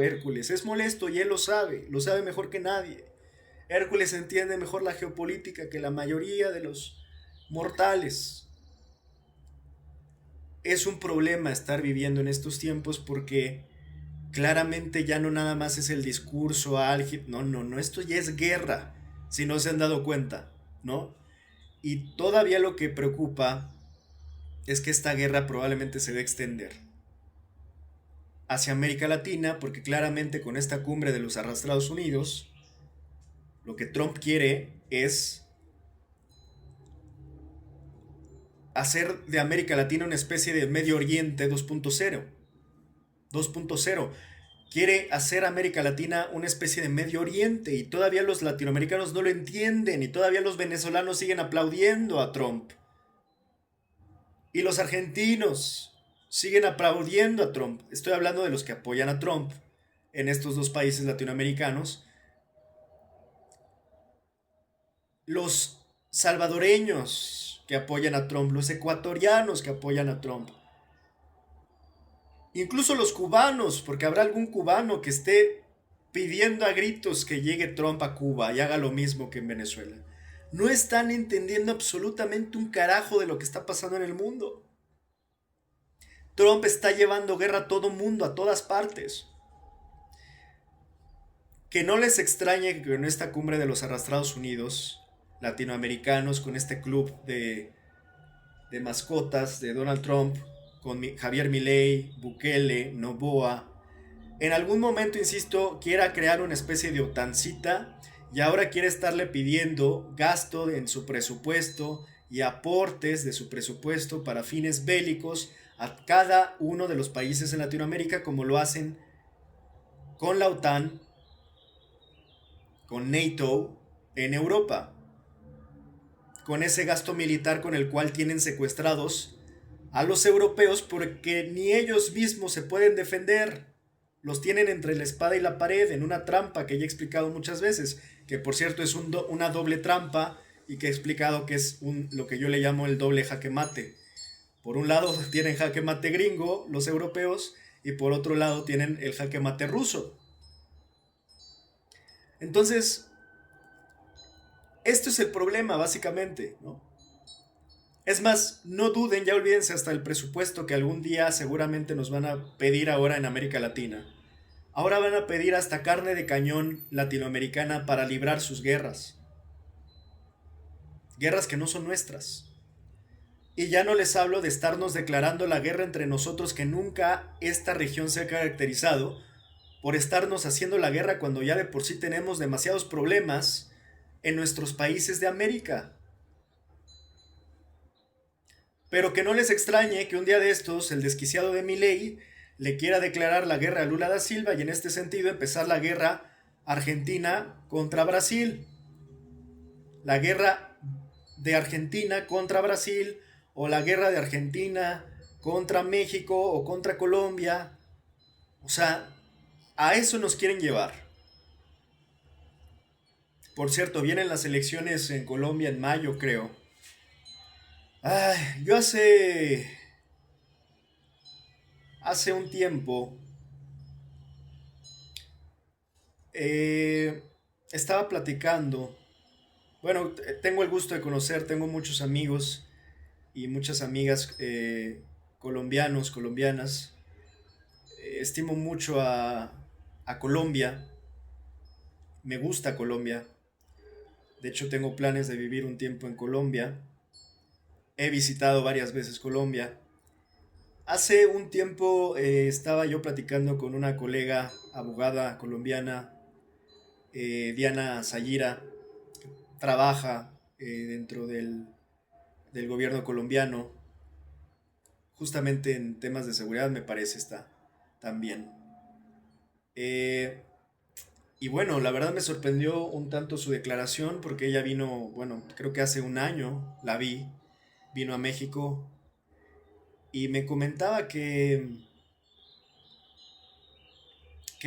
Hércules, es molesto y él lo sabe mejor que nadie. Hércules entiende mejor la geopolítica que la mayoría de los mortales. Es un problema estar viviendo en estos tiempos porque claramente ya no nada más es el discurso álgido, no, esto ya es guerra, si no se han dado cuenta, ¿no? Y todavía lo que preocupa es que esta guerra probablemente se va a extender hacia América Latina, porque claramente con esta cumbre de los arrastrados unidos, lo que Trump quiere es hacer de América Latina una especie de Medio Oriente 2.0. 2.0. Quiere hacer América Latina una especie de Medio Oriente y todavía los latinoamericanos no lo entienden y todavía los venezolanos siguen aplaudiendo a Trump. Y los argentinos siguen aplaudiendo a Trump. Estoy hablando de los que apoyan a Trump en estos dos países latinoamericanos. Los salvadoreños que apoyan a Trump, los ecuatorianos que apoyan a Trump, incluso los cubanos, porque habrá algún cubano que esté pidiendo a gritos que llegue Trump a Cuba y haga lo mismo que en Venezuela. No están entendiendo absolutamente un carajo de lo que está pasando en el mundo. Trump está llevando guerra a todo mundo, a todas partes. Que no les extrañe que en esta cumbre de los arrastrados unidos, latinoamericanos, con este club de mascotas de Donald Trump, con Javier Milei, Bukele, Noboa, en algún momento, insisto, quiera crear una especie de OTANcita y ahora quiere estarle pidiendo gasto en su presupuesto y aportes de su presupuesto para fines bélicos a cada uno de los países en Latinoamérica, como lo hacen con la OTAN, con NATO en Europa, con ese gasto militar con el cual tienen secuestrados a los europeos porque ni ellos mismos se pueden defender. Los tienen entre la espada y la pared en una trampa que ya he explicado muchas veces, que por cierto es una doble trampa y que he explicado que es lo que yo le llamo el doble jaque mate. Por un lado tienen jaque mate gringo los europeos y por otro lado tienen el jaque mate ruso. Entonces, esto es el problema básicamente, ¿no? Es más, no duden, ya olvídense hasta el presupuesto que algún día seguramente nos van a pedir ahora en América Latina. Ahora van a pedir hasta carne de cañón latinoamericana para librar sus guerras. Guerras que no son nuestras. Y ya no les hablo de estarnos declarando la guerra entre nosotros, que nunca esta región se ha caracterizado por estarnos haciendo la guerra cuando ya de por sí tenemos demasiados problemas en nuestros países de América. Pero que no les extrañe que un día de estos el desquiciado de Milei le quiera declarar la guerra a Lula da Silva y en este sentido empezar la guerra Argentina contra Brasil. La guerra de Argentina contra Brasil o la guerra de Argentina contra México o contra Colombia. O sea, a eso nos quieren llevar. Por cierto, vienen las elecciones en Colombia en mayo, creo. Ay, yo hace un tiempo eh, estaba platicando. Bueno, tengo el gusto de conocer, tengo muchos amigos y muchas amigas colombianos, colombianas. Estimo mucho a Colombia, me gusta Colombia. De hecho, tengo planes de vivir un tiempo en Colombia. He visitado varias veces Colombia. Hace un tiempo estaba yo platicando con una colega abogada colombiana, Diana Sayira, trabaja dentro del gobierno colombiano, justamente en temas de seguridad me parece está también. Eh, y bueno, la verdad me sorprendió un tanto su declaración porque ella vino, bueno, creo que hace un año la vi, vino a México y me comentaba que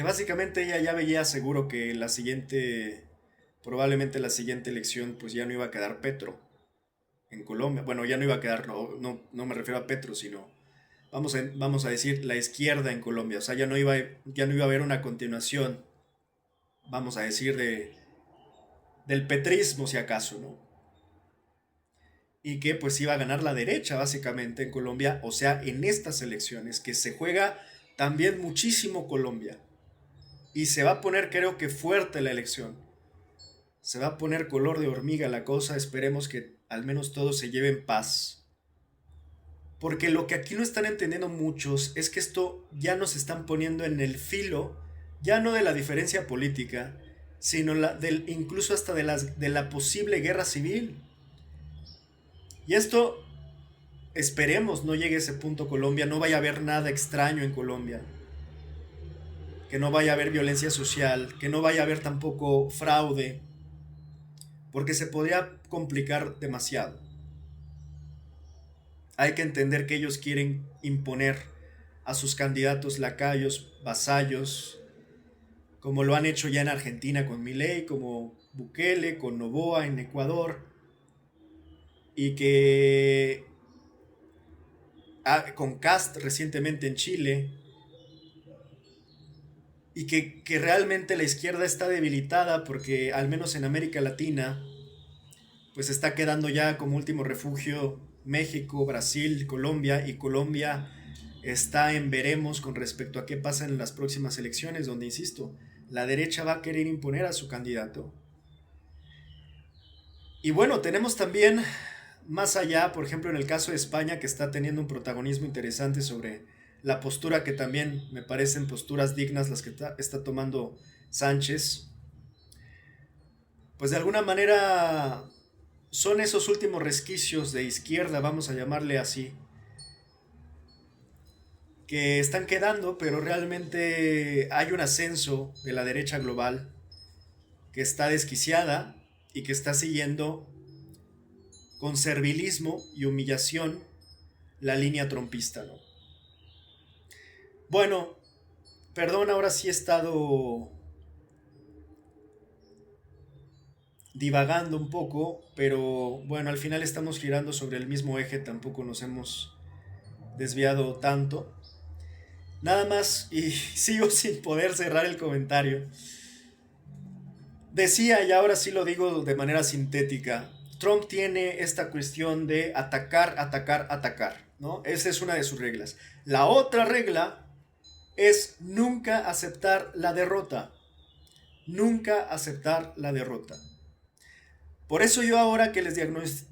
básicamente ella ya veía seguro que la siguiente, probablemente la siguiente elección, pues ya no iba a quedar Petro en Colombia. Bueno, ya no iba a quedar, no me refiero a Petro, sino vamos a decir la izquierda en Colombia. O sea, ya no iba a haber una continuación, vamos a decir, del petrismo, si acaso, ¿no? Y que pues iba a ganar la derecha, básicamente, en Colombia. O sea, en estas elecciones, que se juega también muchísimo Colombia. Y se va a poner, creo que fuerte la elección. Se va a poner color de hormiga la cosa. Esperemos que al menos todo se lleve en paz. Porque lo que aquí no están entendiendo muchos es que esto ya nos están poniendo en el filo, ya no de la diferencia política, sino incluso hasta de la posible guerra civil. Y esto, esperemos, no llegue a ese punto Colombia, no vaya a haber nada extraño en Colombia, que no vaya a haber violencia social, que no vaya a haber tampoco fraude, porque se podría complicar demasiado. Hay que entender que ellos quieren imponer a sus candidatos lacayos, vasallos, como lo han hecho ya en Argentina con Milei, como Bukele, con Noboa en Ecuador, y que con Cast recientemente en Chile, y que realmente la izquierda está debilitada porque al menos en América Latina, pues está quedando ya como último refugio México, Brasil, Colombia, y Colombia está en veremos con respecto a qué pasa en las próximas elecciones, donde, insisto, la derecha va a querer imponer a su candidato. Y bueno, tenemos también más allá, por ejemplo, en el caso de España, que está teniendo un protagonismo interesante sobre la postura que también me parecen posturas dignas las que está tomando Sánchez, pues de alguna manera son esos últimos resquicios de izquierda, vamos a llamarle así, que están quedando, pero realmente hay un ascenso de la derecha global que está desquiciada y que está siguiendo con servilismo y humillación la línea trompista, ¿no? Bueno, perdón, ahora sí he estado divagando un poco, pero bueno, al final estamos girando sobre el mismo eje, tampoco nos hemos desviado tanto. Nada más, y sigo sin poder cerrar el comentario. Decía, y ahora sí lo digo de manera sintética, Trump tiene esta cuestión de atacar, atacar, atacar, ¿no? Esa es una de sus reglas. La otra regla es nunca aceptar la derrota. Nunca aceptar la derrota. Por eso yo ahora que les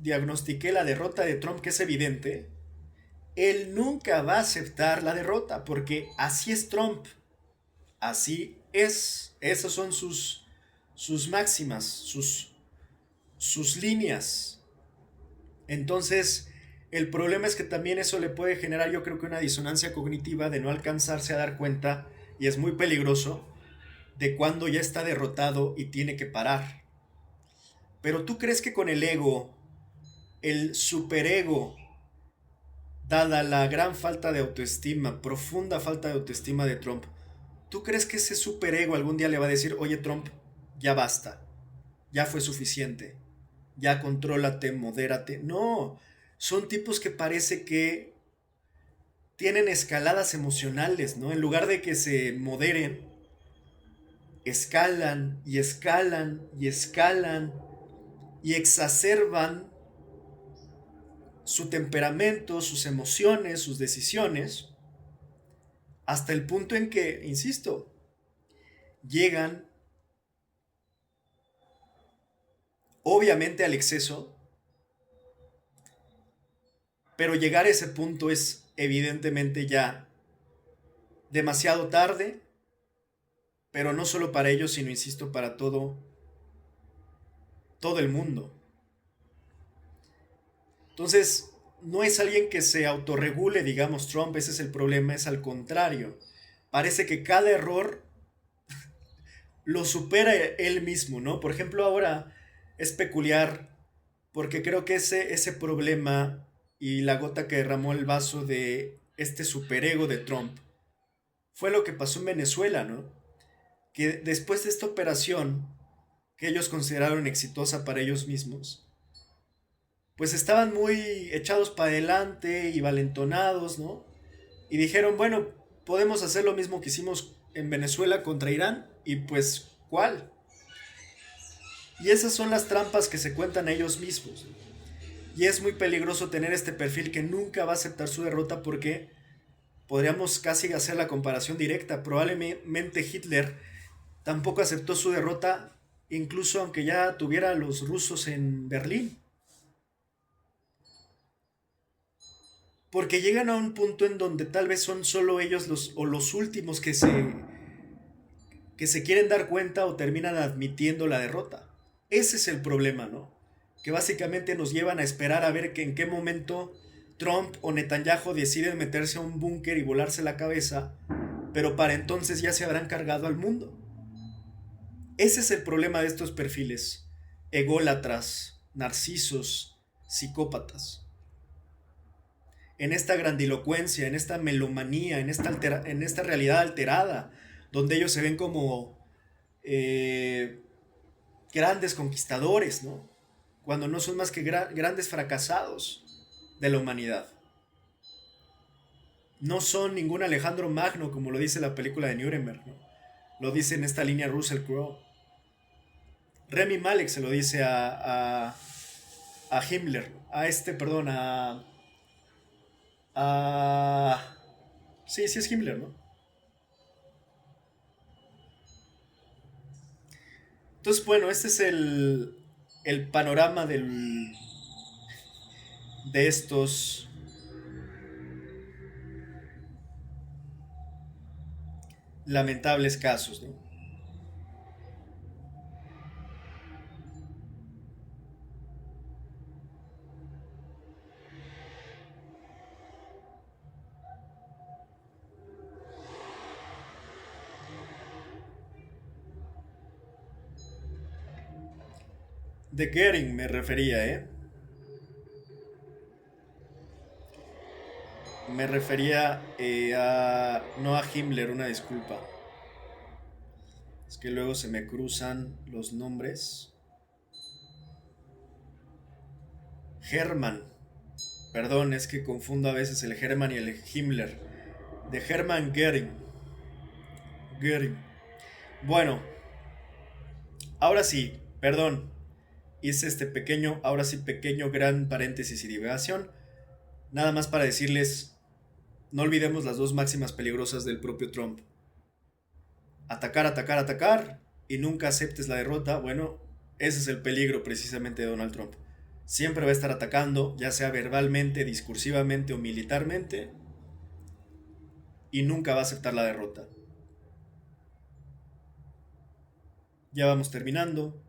diagnostiqué la derrota de Trump, que es evidente, él nunca va a aceptar la derrota, porque así es Trump. Así es. Esas son sus máximas, sus líneas. Entonces, El problema es que también eso le puede generar, yo creo que una disonancia cognitiva de no alcanzarse a dar cuenta, y es muy peligroso, de cuando ya está derrotado y tiene que parar. Pero tú crees que con el ego, el superego, dada la gran falta de autoestima, profunda falta de autoestima de Trump, ¿tú crees que ese superego algún día le va a decir, oye Trump, ya basta, ya fue suficiente, ya contrólate, modérate? No, son tipos que parece que tienen escaladas emocionales, ¿no? En lugar de que se moderen, escalan y escalan y escalan y exacerban su temperamento, sus emociones, sus decisiones, hasta el punto en que, insisto, llegan obviamente al exceso, pero llegar a ese punto es evidentemente ya demasiado tarde, pero no solo para ellos, sino, insisto, para todo el mundo. Entonces, no es alguien que se autorregule, digamos, Trump, ese es el problema, es al contrario. Parece que cada error lo supera él mismo, ¿no? Por ejemplo, ahora es peculiar porque creo que ese problema y la gota que derramó el vaso de este superego de Trump fue lo que pasó en Venezuela, ¿no? Que después de esta operación, que ellos consideraron exitosa para ellos mismos, pues estaban muy echados para adelante y valentonados, ¿no? Y dijeron, bueno, podemos hacer lo mismo que hicimos en Venezuela contra Irán, y pues, ¿cuál? Y esas son las trampas que se cuentan ellos mismos. Y es muy peligroso tener este perfil que nunca va a aceptar su derrota porque podríamos casi hacer la comparación directa. Probablemente Hitler tampoco aceptó su derrota, incluso aunque ya tuviera a los rusos en Berlín. Porque llegan a un punto en donde tal vez son solo ellos los últimos que se quieren dar cuenta o terminan admitiendo la derrota. Ese es el problema, ¿no? Que básicamente nos llevan a esperar a ver que en qué momento Trump o Netanyahu deciden meterse a un búnker y volarse la cabeza, pero para entonces ya se habrán cargado al mundo. Ese es el problema de estos perfiles, ególatras, narcisos, psicópatas. En esta grandilocuencia, en esta melomanía, en esta realidad alterada, donde ellos se ven como eh, grandes conquistadores, ¿no? Cuando no son más que grandes fracasados de la humanidad. No son ningún Alejandro Magno, como lo dice la película de Nuremberg, ¿no? Lo dice en esta línea Russell Crowe. Remy Malek se lo dice a Himmler, perdón, a... Sí, sí es Himmler, ¿no? Entonces, bueno, este es el panorama de estos lamentables casos, ¿no? De Goering me refería, ¿eh? Me refería no a Himmler, una disculpa. Es que luego se me cruzan los nombres. Hermann. Perdón, es que confundo a veces el Hermann y el Himmler. De Hermann Goering. Goering. Bueno, ahora sí, perdón. Hice este pequeño, ahora sí pequeño, gran paréntesis y divagación. Nada más para decirles, no olvidemos las dos máximas peligrosas del propio Trump. Atacar, atacar, atacar y nunca aceptes la derrota. Bueno, ese es el peligro precisamente de Donald Trump. Siempre va a estar atacando, ya sea verbalmente, discursivamente o militarmente, y nunca va a aceptar la derrota. Ya vamos terminando.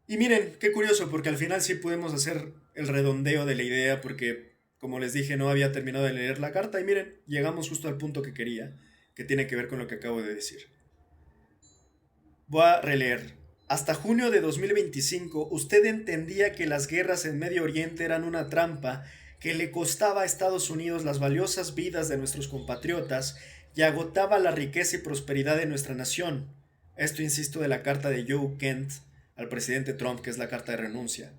Y miren, qué curioso, porque al final sí pudimos hacer el redondeo de la idea, porque como les dije, no había terminado de leer la carta y miren, llegamos justo al punto que quería, que tiene que ver con lo que acabo de decir. Voy a releer. Hasta junio de 2025, usted entendía que las guerras en Medio Oriente eran una trampa que le costaba a Estados Unidos las valiosas vidas de nuestros compatriotas y agotaba la riqueza y prosperidad de nuestra nación. Esto insisto de la carta de Joe Kent al presidente Trump, que es la carta de renuncia.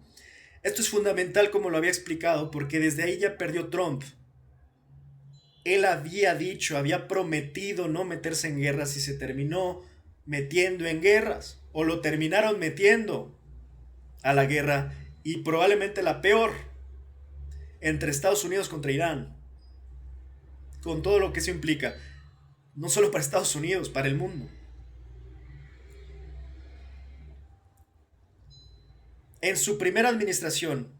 Esto es fundamental como lo había explicado, porque desde ahí ya perdió Trump. Él había dicho, había prometido no meterse en guerras y se terminó metiendo en guerras. O lo terminaron metiendo a la guerra, y probablemente la peor, entre Estados Unidos contra Irán. Con todo lo que eso implica. No solo para Estados Unidos, para el mundo. En su primera administración,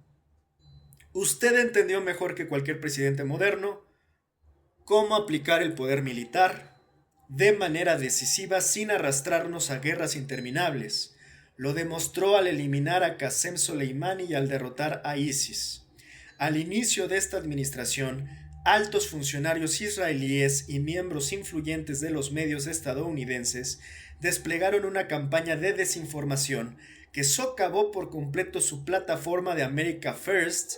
usted entendió mejor que cualquier presidente moderno cómo aplicar el poder militar de manera decisiva sin arrastrarnos a guerras interminables. Lo demostró al eliminar a Qasem Soleimani y al derrotar a ISIS. Al inicio de esta administración, altos funcionarios israelíes y miembros influyentes de los medios estadounidenses desplegaron una campaña de desinformación que socavó por completo su plataforma de America First,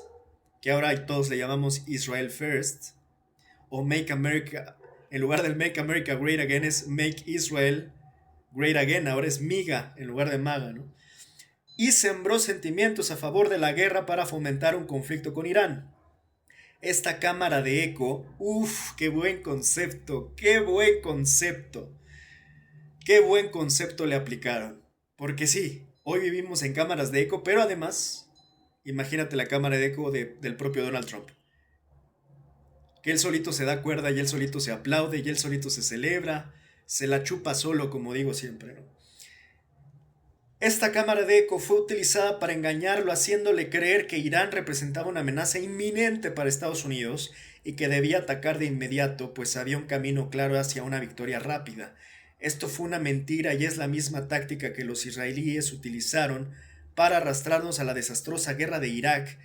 que ahora todos le llamamos Israel First, o Make America, en lugar del Make America Great Again es Make Israel Great Again, ahora es MIGA en lugar de MAGA, ¿no? Y sembró sentimientos a favor de la guerra para fomentar un conflicto con Irán. Esta cámara de eco, uff, qué buen concepto, qué buen concepto, qué buen concepto le aplicaron. Porque sí, hoy vivimos en cámaras de eco, pero además, imagínate la cámara de eco del propio Donald Trump. Que él solito se da cuerda y él solito se aplaude y él solito se celebra, se la chupa solo, como digo siempre, ¿no? Esta cámara de eco fue utilizada para engañarlo, haciéndole creer que Irán representaba una amenaza inminente para Estados Unidos y que debía atacar de inmediato, pues había un camino claro hacia una victoria rápida. Esto fue una mentira y es la misma táctica que los israelíes utilizaron para arrastrarnos a la desastrosa guerra de Irak,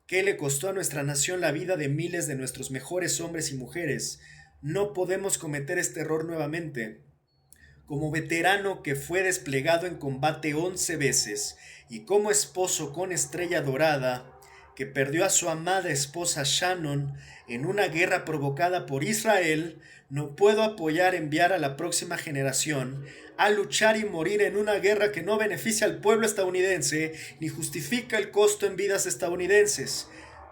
que le costó a nuestra nación la vida de miles de nuestros mejores hombres y mujeres. No podemos cometer este error nuevamente. Como veterano que fue desplegado en combate 11 veces y como esposo con estrella dorada, que perdió a su amada esposa Shannon en una guerra provocada por Israel, no puedo apoyar enviar a la próxima generación a luchar y morir en una guerra que no beneficia al pueblo estadounidense ni justifica el costo en vidas estadounidenses.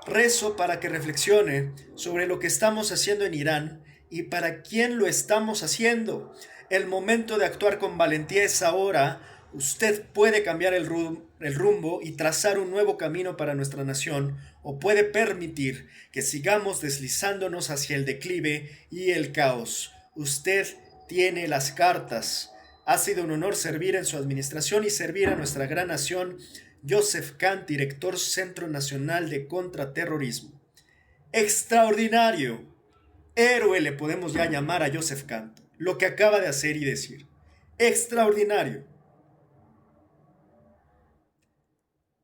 Rezo para que reflexione sobre lo que estamos haciendo en Irán y para quién lo estamos haciendo. El momento de actuar con valentía es ahora. Usted puede cambiar el rumbo y trazar un nuevo camino para nuestra nación, o puede permitir que sigamos deslizándonos hacia el declive y el caos. Usted tiene las cartas. Ha sido un honor servir en su administración y servir a nuestra gran nación. Joseph Kant, director Centro Nacional de Contraterrorismo. Extraordinario. Héroe le podemos ya llamar a Joseph Kant. Lo que acaba de hacer y decir. Extraordinario.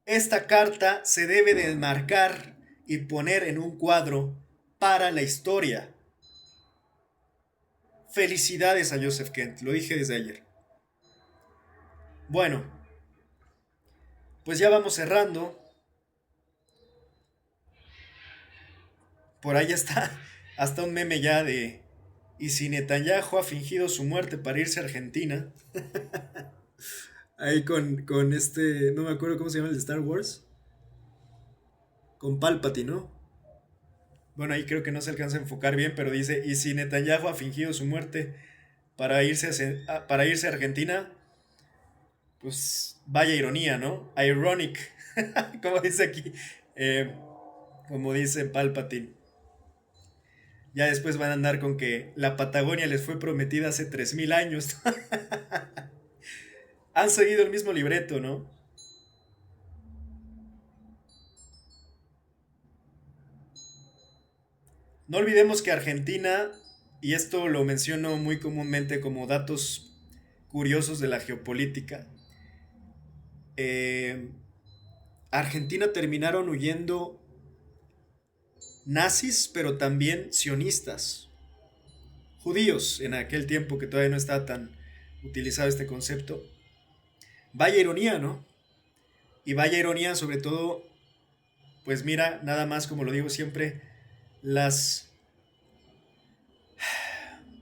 Esta carta se debe de enmarcar y poner en un cuadro para la historia. Felicidades a Joseph Kent, lo dije desde ayer. Bueno, pues ya vamos cerrando. Por ahí está hasta un meme ya de... Y si Netanyahu ha fingido su muerte para irse a Argentina. Ahí con este... No me acuerdo cómo se llama el de Star Wars. Con Palpatine, ¿no? Bueno, ahí creo que no se alcanza a enfocar bien, pero dice... Y si Netanyahu ha fingido su muerte para irse a Argentina. Pues vaya ironía, ¿no? Ironic. Como dice aquí. Como dice Palpatine. Ya después van a andar con que la Patagonia les fue prometida hace 3000 años. Han seguido el mismo libreto, ¿no? No olvidemos que Argentina, y esto lo menciono muy comúnmente como datos curiosos de la geopolítica, eh, Argentina terminaron huyendo nazis, pero también sionistas, judíos, en aquel tiempo que todavía no estaba tan utilizado este concepto. Vaya ironía, ¿no? Y vaya ironía sobre todo, pues mira, nada más como lo digo siempre, las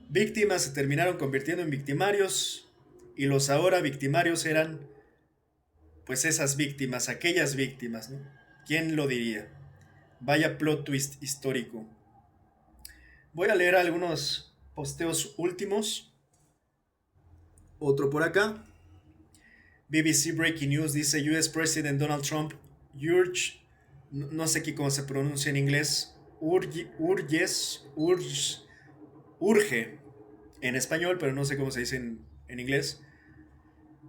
víctimas se terminaron convirtiendo en victimarios y los ahora victimarios eran pues esas víctimas, aquellas víctimas, ¿no? ¿Quién lo diría? Vaya plot twist histórico. Voy a leer algunos posteos últimos. Otro por acá. BBC Breaking News dice US President Donald Trump no sé aquí cómo se pronuncia en inglés, urge en español, pero no sé cómo se dice en inglés.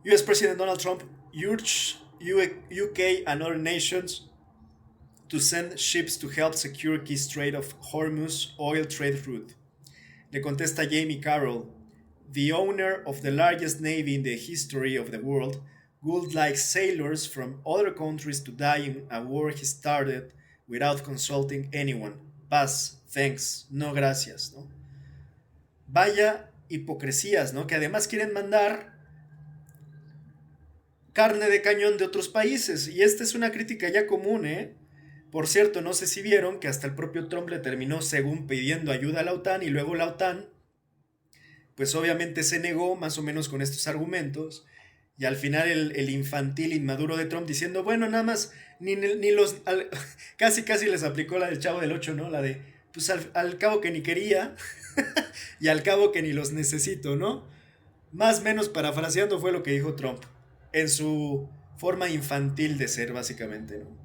US President Donald Trump urged UK and other nations to send ships to help secure key Strait of Hormuz oil trade route. Le contesta Jamie Carroll, the owner of the largest navy in the history of the world, would like sailors from other countries to die in a war he started without consulting anyone. Paz, thanks, no gracias, ¿no? Vaya hipocresías, ¿no? Que además quieren mandar carne de cañón de otros países. Y esta es una crítica ya común, ¿eh? Por cierto, no sé si vieron que hasta el propio Trump le terminó según pidiendo ayuda a la OTAN y luego la OTAN, pues obviamente se negó más o menos con estos argumentos. Y al final el infantil inmaduro de Trump diciendo, bueno, nada más, ni los... casi les aplicó la del Chavo del Ocho, ¿no? La de, pues al cabo que ni quería y al cabo que ni los necesito, ¿no? Más o menos parafraseando fue lo que dijo Trump en su forma infantil de ser, básicamente, ¿no?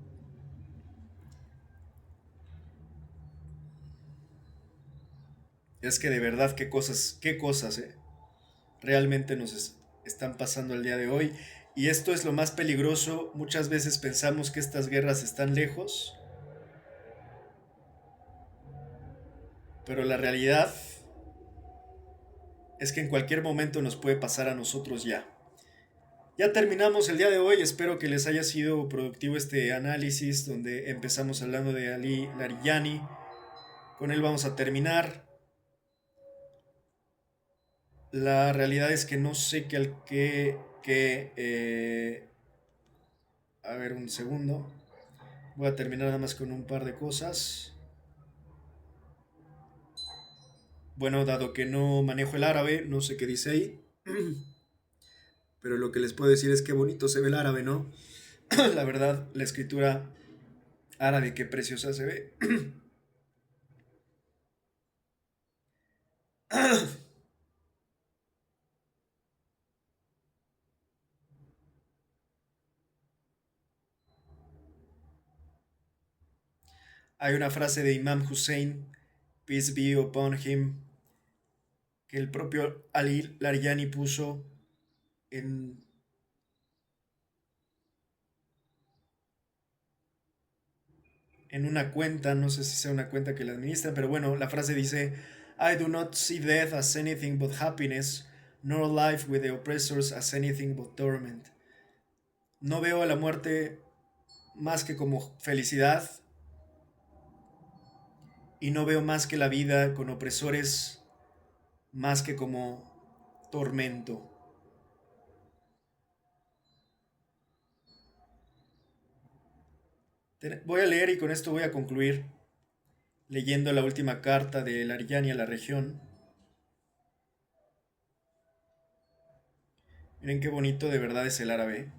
Es que de verdad, qué cosas, realmente están pasando el día de hoy. Y esto es lo más peligroso. Muchas veces pensamos que estas guerras están lejos, pero la realidad es que en cualquier momento nos puede pasar a nosotros ya. Ya terminamos el día de hoy, espero que les haya sido productivo este análisis donde empezamos hablando de Ali Larijani. Con él vamos a terminar. La realidad es que no sé a ver, un segundo. Voy a terminar nada más con un par de cosas. Bueno, dado que no manejo el árabe, no sé qué dice ahí. Pero lo que les puedo decir es que bonito se ve el árabe, ¿no? La verdad, la escritura árabe, qué preciosa se ve. Hay una frase de Imam Hussein, peace be upon him, que el propio Ali Larijani puso en, en una cuenta, no sé si sea una cuenta que la administra, pero bueno, la frase dice, I do not see death as anything but happiness, nor life with the oppressors as anything but torment. No veo a la muerte más que como felicidad y no veo más que la vida con opresores más que como tormento. Voy a leer y con esto voy a concluir leyendo la última carta de Larijani a la región. Miren qué bonito de verdad es el árabe.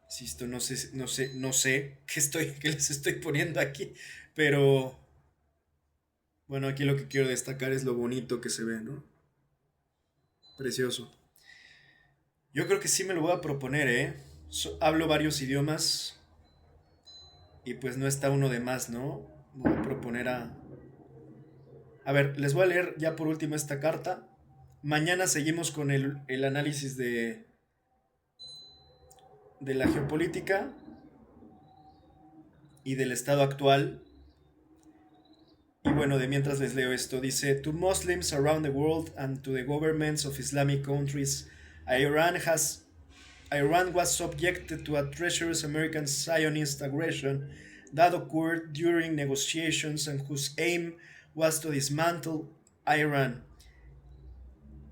Insisto, no sé qué les estoy poniendo aquí, pero bueno, aquí lo que quiero destacar es lo bonito que se ve, ¿no? Precioso. Yo creo que sí me lo voy a proponer, ¿eh? Hablo varios idiomas y pues no está uno de más, ¿no? Me voy a proponer a... A ver, les voy a leer ya por último esta carta. Mañana seguimos con el análisis de la geopolítica y del estado actual. Y bueno, de mientras les leo esto, dice, To Muslims around the world and to the governments of Islamic countries, Iran has Iran was subjected to a treacherous American Zionist aggression that occurred during negotiations and whose aim was to dismantle Iran.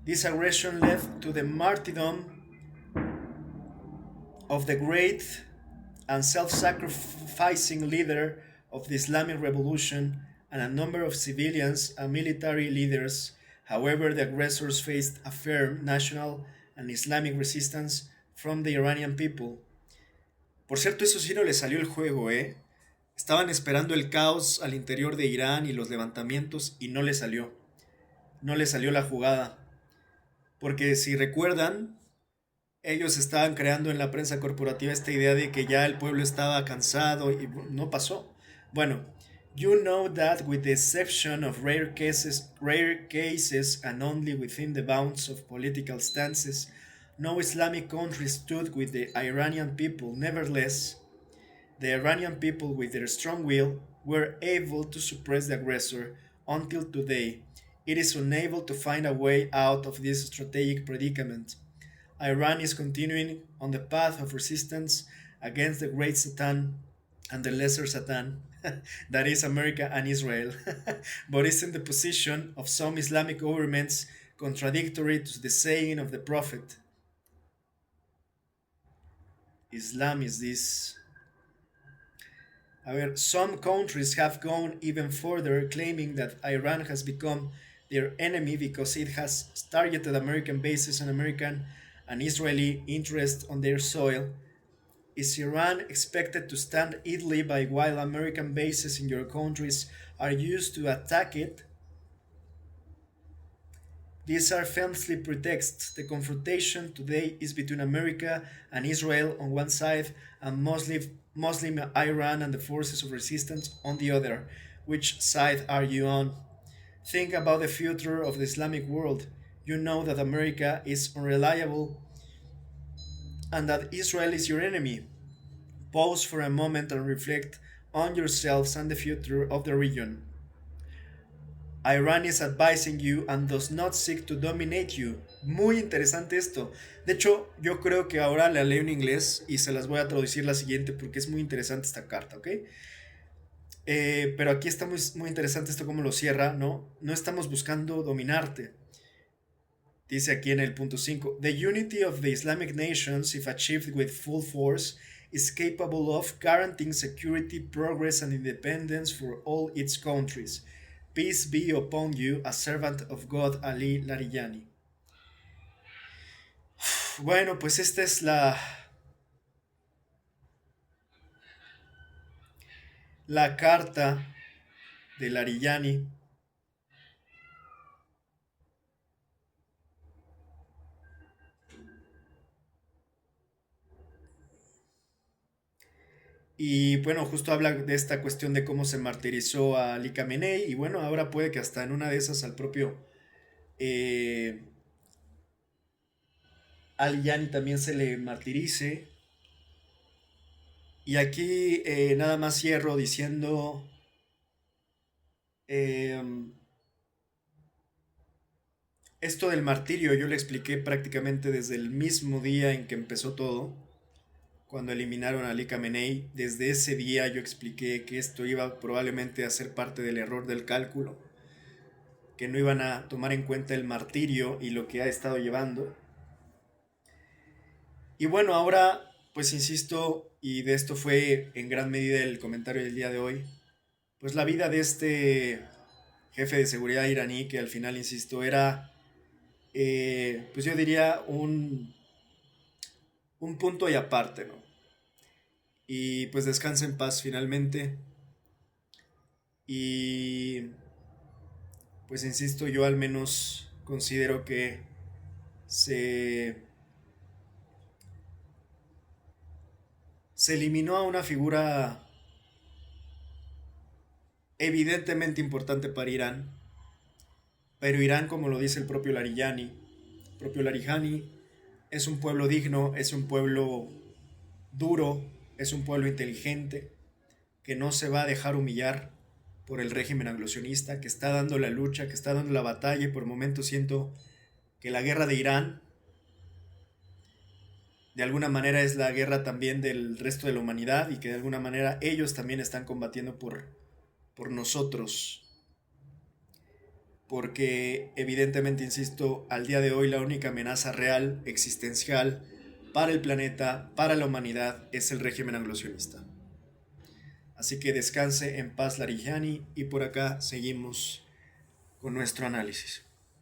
This aggression led to the martyrdom of the great and self sacrificing leader of the Islamic Revolution and a number of civilians and military leaders. However, the aggressors faced a firm national and Islamic resistance from the Iranian people. Por cierto, eso sí no le salió el juego, ¿eh? Estaban esperando el caos al interior de Irán y los levantamientos y no le salió. No le salió la jugada. Porque si recuerdan, ellos estaban creando en la prensa corporativa esta idea de que ya el pueblo estaba cansado y no pasó. Bueno, you know that with the exception of rare cases and only within the bounds of political stances, no Islamic country stood with the Iranian people. Nevertheless, the Iranian people, with their strong will, were able to suppress the aggressor until today. It is unable to find a way out of this strategic predicament. Iran is continuing on the path of resistance against the great Satan and the lesser Satan, that is America and Israel, but is in the position of some Islamic governments contradictory to the saying of the Prophet. Islam is this. However, some countries have gone even further, claiming that Iran has become their enemy because it has targeted American bases and American and Israeli interests on their soil. Is Iran expected to stand idly by while American bases in your countries are used to attack it? These are famously pretexts. The confrontation today is between America and Israel on one side and Muslim Iran and the forces of resistance on the other. Which side are you on? Think about the future of the Islamic world. You know that America is unreliable and that Israel is your enemy. Pause for a moment and reflect on yourselves and the future of the region. Iran is advising you and does not seek to dominate you. Muy interesante esto. De hecho, yo creo que ahora la leo en inglés y se las voy a traducir la siguiente porque es muy interesante esta carta, ¿ok? Pero aquí está muy interesante esto como lo cierra, ¿no? No estamos buscando dominarte. Dice aquí en el punto 5, The unity of the Islamic nations, if achieved with full force, is capable of guaranteeing security, progress and independence for all its countries. Peace be upon you, a servant of God, Ali Larijani. Bueno, pues esta es la carta de Larijani. Y bueno, justo habla de esta cuestión de cómo se martirizó a Ali Khamenei. Y bueno, ahora puede que hasta en una de esas al propio eh, Ali Yani también se le martirice. Y aquí nada más cierro diciendo eh, esto del martirio. Yo le expliqué prácticamente desde el mismo día en que empezó todo, cuando eliminaron a Ali Khamenei. Desde ese día yo expliqué que esto iba probablemente a ser parte del error del cálculo, que no iban a tomar en cuenta el martirio y lo que ha estado llevando. Y bueno, ahora, pues insisto, y de esto fue en gran medida el comentario del día de hoy, pues la vida de este jefe de seguridad iraní, que al final, insisto, era, pues yo diría, un punto y aparte, ¿no? Y pues descansa en paz finalmente. Y pues insisto, yo al menos considero que se, se eliminó a una figura evidentemente importante para Irán, pero Irán, como lo dice el propio Larijani, es un pueblo digno, es un pueblo duro, es un pueblo inteligente, que no se va a dejar humillar por el régimen anglosionista, que está dando la lucha, que está dando la batalla, y por momentos siento que la guerra de Irán de alguna manera es la guerra también del resto de la humanidad y que de alguna manera ellos también están combatiendo por nosotros. Porque evidentemente, insisto, al día de hoy la única amenaza real, existencial, para el planeta, para la humanidad, es el régimen anglosionista. Así que descanse en paz Larijani y por acá seguimos con nuestro análisis.